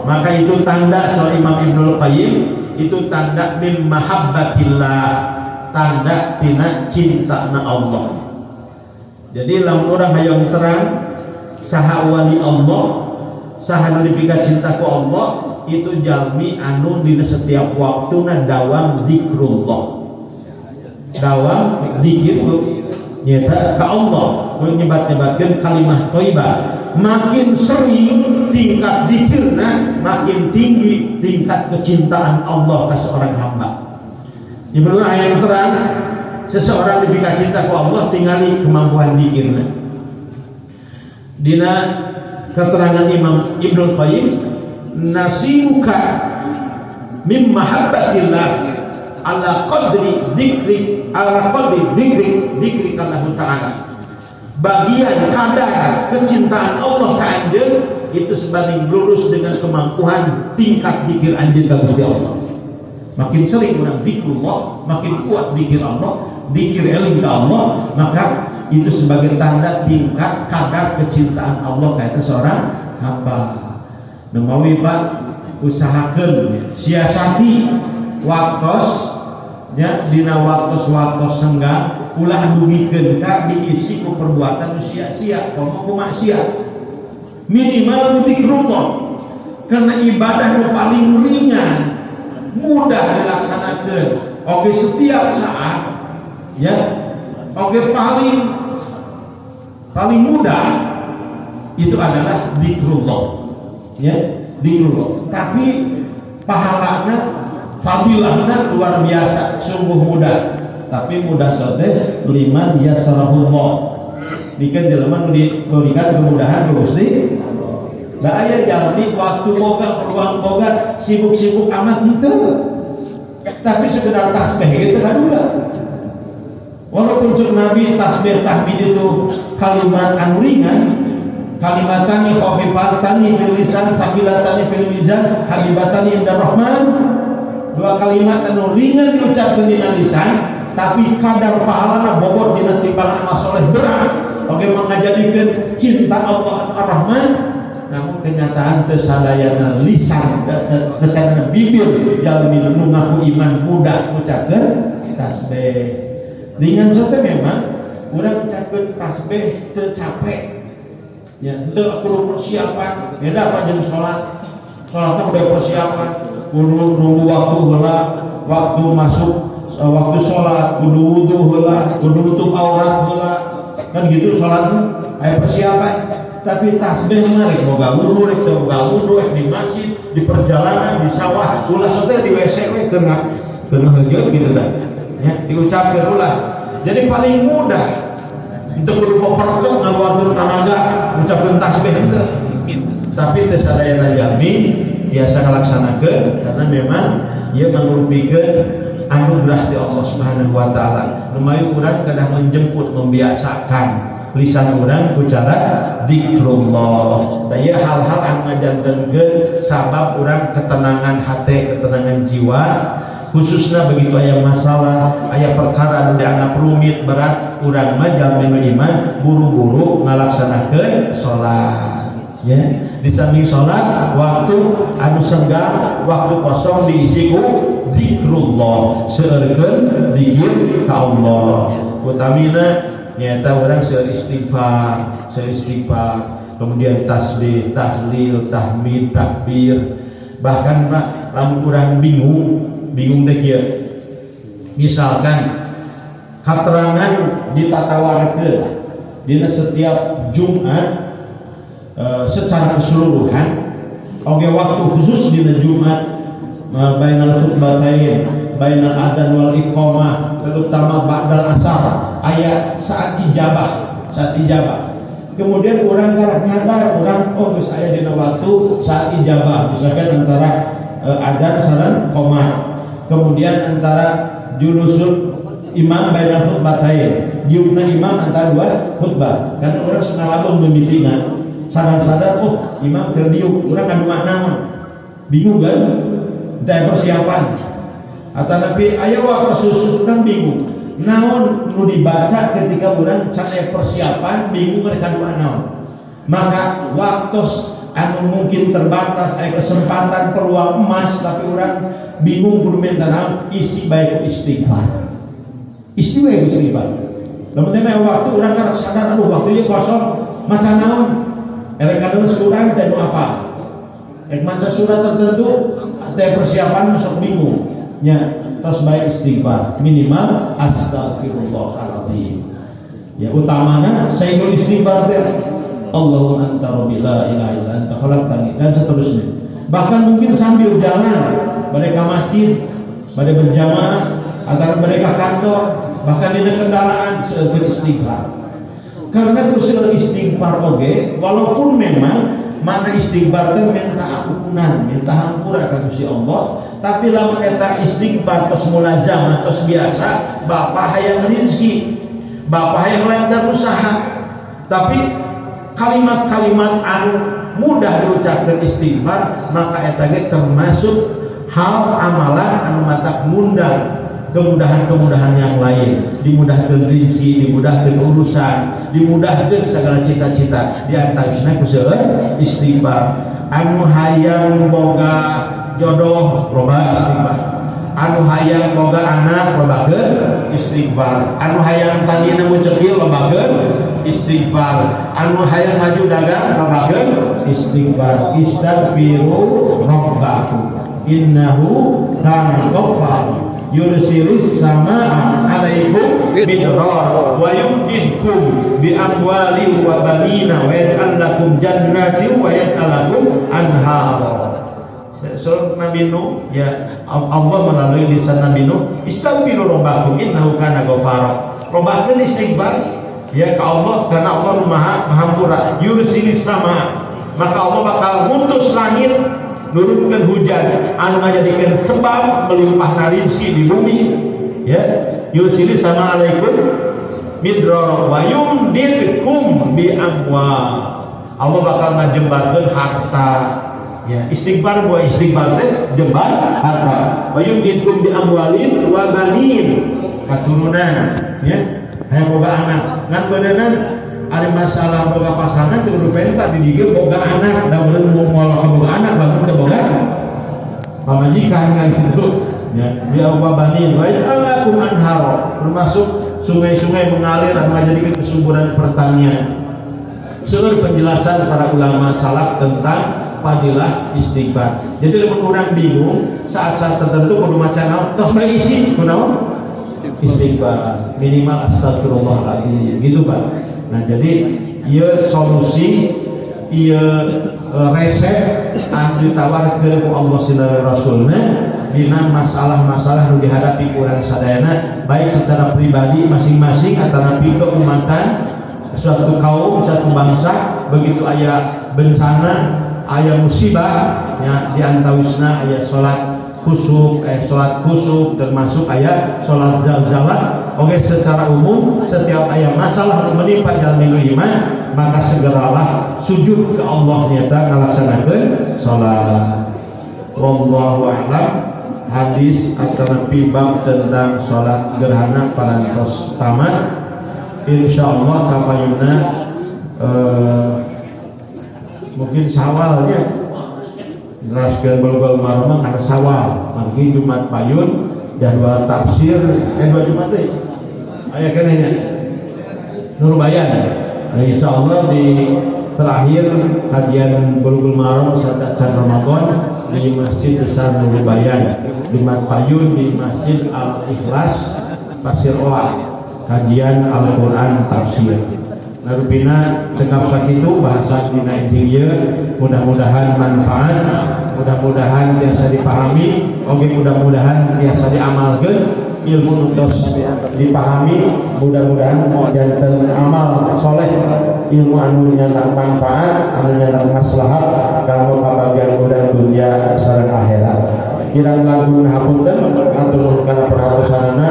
maka itu tanda soal Imam Ibnul Qayyim itu tanda min mahabbatillah, tanda tina cinta na Allah. Jadi lamun urang hayang terang saha wali Allah, saha nu dipika cinta ku Allah, itu jalmi anu dina setiap waktuna dawam zikrullah, dawam zikir nyata ka Allah, nyebat-nyebatkeun kalimah thayyibah. Makin sering tingkat zikirna, makin tinggi tingkat kecintaan Allah ke seorang hamba. Ibnu ayat terang, seseorang diberikan cinta ke Allah tinggali kemampuan zikirna. Dina keterangan Imam Ibnu Qayyim, nasibuka mim mahabbatillah ala qadri dzikri Allah Ta'ala. Bagian kadar kecintaan Allah ke anjeun itu sebanding lurus dengan kemampuan tingkat zikir anjeun ka Gusti Allah. Makin sering urang zikrullah, makin kuat zikir Allah, zikir eling ke Allah, maka itu sebagai tanda tingkat kadar kecintaan Allah ka seorang hamba. Nemawi Pak usahakeun siasati waktos nya dina waktos-waktos senggang ulah dugikeun ka diisi ku perbuatan sia-sia, komo maksiat. Minimal zikrullah, karena ibadah nu paling ringan, mudah dilaksanakeun. Oke setiap saat, ya. Oke paling mudah itu adalah zikrullah, ya, zikrullah. Tapi pahalana, fadilahna luar biasa, sungguh mudah. Tapi mudah sote liman yasarahullah. Dikeun jelema nu diberikan kemudahan ku Gusti. Da aya jalmi waktu boga, peluang boga, sibuk-sibuk amat henteu. Tapi sekedar tasbih itu kadua. Walaupun cuk Nabi tasbih tahmid itu kalimat anu ringan, kalimatani khafifatani fil lisan, thaqilatani fil mizan, habibatani indar rahman. Dua kalimat anu ringan diucapkeun dina lisan, tapi kadar pahalana bobot dina timbangan amal soleh berat. Oke mangajadikeun cinta Allah Ar-Rahman, namun kenyataan teu sadayana lisan, teu sadayana bibir jalmi nu ngaku iman mudah ngucapkeun tasbih. Ringan sote memang urang ngucapkeun tasbih teu capek. Ya, teu kudu persiapan, beda apa jeung salat. Salatna udah persiapan, kudu nunggu waktu heula, waktu masuk waktu sholat, kudu wudu heula, kudu nutup aurat heula, kan gitu sholatnya aya persiapan. Tapi tasbih mah rek boga wudu, rek teu boga wudu, rek di masjid, di perjalanan, di sawah, ulah sote di WC we tengah heujeut gitu tah. Ya, diucapkeun ulah. Jadi paling mudah untuk kudu poperkeun ngaluarkeun tenaga ngucapkeun tasbih teh. Tapi teu sadayana jalmi biasa ngalaksanakeun karena memang ieu mangrupikeun anugerah di Allah Subhanahu wa taala. Lumayan urang kedah menjemput, membiasakan lisan urang ku cara zikrullah. Taya hal-hal anu ngajantenkeun sabab urang ketenangan hati, ketenangan jiwa, khususnya begitu aya masalah, aya perkara anu dianggap rumit berat, urang mah jalmi nu iman buru-buru ngalaksanakeun salat. Ya, di samping sholat, waktu anu senggang, waktu kosong diisi ku zikrullah, seueurkeun zikir ka Allah. Utamina nyata urang seueur istighfar, kemudian tasbih, tahlil, tahmid, takbir. Bahkan Pak, lamun urang bingung teh kieu. Misalkan katerangan ditatawarkeun dina setiap Jumat secara keseluruhan, oke waktu khusus di Jumat, bainal khutbatain, bainal adzan wal iqamah, terutama ba'dal asar, ayat saat ijabah. Kemudian orang garap nyadar, orang geus aya dina waktu saat ijabah, misalkan antara adzan sareng qomah. Kemudian antara julusul imam bainal khutbatain, diukna imam antara dua khutbah. Kan orang suka lamun memitingan sadar-sadar, oh imam terdiuk, urang kan naon, bingung kan? Teu persiapan. Atau nabi aya waktu susu urang bingung. Naon nu dibaca ketika urang can persiapan, bingung mereka naon. Maka waktu anu mungkin terbatas, kesempatan peluang emas, tapi orang bingung kudu minta naon, isi baik istighfar. Isi baik istighfar. Lamun teh waktu orang kan sadar, aduh waktunya kosong, maca naon? Erek kadang sekurang teh apa? Ek maca surat tertentu, teh persiapan sok bingung. Nya, terus baik istighfar, minimal astagfirullahaladzim. Ya utamanya sayyidul istighfar teh Allahumma anta rabbi la ilaha illa anta khalaqtani dan seterusnya. Bahkan mungkin sambil jalan bade ka masjid, bade berjamaah atau bade ka kantor, bahkan di kendaraan seueur istighfar. Karena kuseur istighfar oge walaupun memang mana istighfar teh minta ampunan, minta hampura ka Gusti Allah, tapi lamun eta istighfar tos mulazamah tos biasa, bapak hayang rezeki, bapak hayang lancar usaha. Tapi kalimat-kalimat anu mudah diucapkan istighfar, maka eta ge termasuk hal amalan anu matak mundang kemudahan-kemudahan yang lain, dimudahkan rezeki, dimudahkan urusan, dimudahkan segala cita-cita. Di antaranya kuseur istighfar. Anu hayang boga jodoh loba istighfar, anu hayang boga anak lobakeun istighfar, anu hayang tadina mucekil lobakeun istighfar, anu hayang maju dagang lobakeun istighfar. Istaghfiru rabbakum innahu kana ghaffar yursilis samaa alaikum bidrar wa yumdidkum bi amwalin wa banina wa yaj'al lakum jannatin wa yaj'al lakum anhar. So Nabi Nuh, ya Allah melalui lisan Nabi Nuh, istaghfiru rabbakum innahu kana ghafara. Robakeun istighfar ya ke Allah karena Allah Maha Mahampura. Yursilis samaa, maka Allah bakal ngutus langit nurunkan hujan anu ngajadikeun sebab melimpahna rezeki di bumi ya. Yusili sama alaikum midrar wa yumdidkum bi amwal, Allah bakal ngajembarkeun harta ya. Istighfar buat istighfar teh jembar harta. Wa yumdidkum bi amwalin wa banin, katurunan ya, hayang boga anak ngan beuneunan ada masalah boga pasangan kudu penta di dieu boga anak, da beuneu moal boga anak bangun teu boga pamajikan kan gitu ya. Dia babanin wa ya'lakum anhar, termasuk sungai-sungai mengalir anu ngajadikeun kesuburan pertanian. Seueur penjelasan para ulama salaf tentang fadilah istighfar. Jadi lamun urang bingung saat-saat tertentu kudu maca naon, tos bae isi kunaon istighfar, minimal astagfirullahaladzim gitu Pak. Nah jadi ieu solusi, ieu resep anu ditawarkeun ku Allah sallallahu rasulna dina masalah-masalah yang dihadapi urang sadayana, baik secara pribadi masing-masing atanapi keumatan suatu kaum, suatu bangsa. Begitu aya bencana, aya musibah ya, diantawisna aya salat khusuk, salat khusuk, termasuk aya salat zalzalah. Oke, secara umum setiap ayat masalah menimpa jalan iman, maka segeralah sujud ke Allah nyata ngalaksanakeun salat. Wallahu a'lam. Hadis atau bab tentang salat gerhana parantos tamat. Insyaallah kapayuna mungkin Syawal ya. Jelaskeun Bulughul Maram kana Syawal, mangki Jumat Payun jadwal tafsir 2 Jumat teh aya kenanya Nurbayan. Nah, insyaallah di terakhir kajian Bulughul Maram saat Ramadan di Masjid Besar Nurbayan, Jumat Payun di Masjid Al-Ikhlas Pasir Oa, kajian Al-Qur'an tafsir. Narupina cekap sakitu bahasa dina intinya, mudah-mudahan manfaat, mudah-mudahan biasa dipahami, oke mudah-mudahan biasa diamalkan, ilmu nutos dipahami, mudah-mudahan janten amal soleh, ilmu anu nyata manfaat, anu nyata maslahat kanggo kabagian mudah dunia sareng akhirat. Kirang lagun hapunten atur kana perhatosanana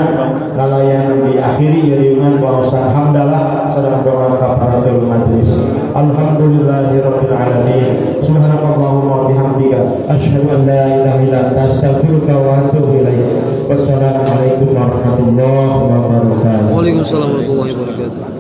lalayan diakhiri yeureungan warosan hamdalah sareng doa kafaratul majlis. Alhamdulillahirabbil alamin. Subhanakallahumma wa bihamdika asyhadu an la ilaha illa anta astaghfiruka wa atubu ilaik. Wassalamu alaikum warahmatullahi wabarakatuh. Waalaikumsalam warahmatullahi wabarakatuh.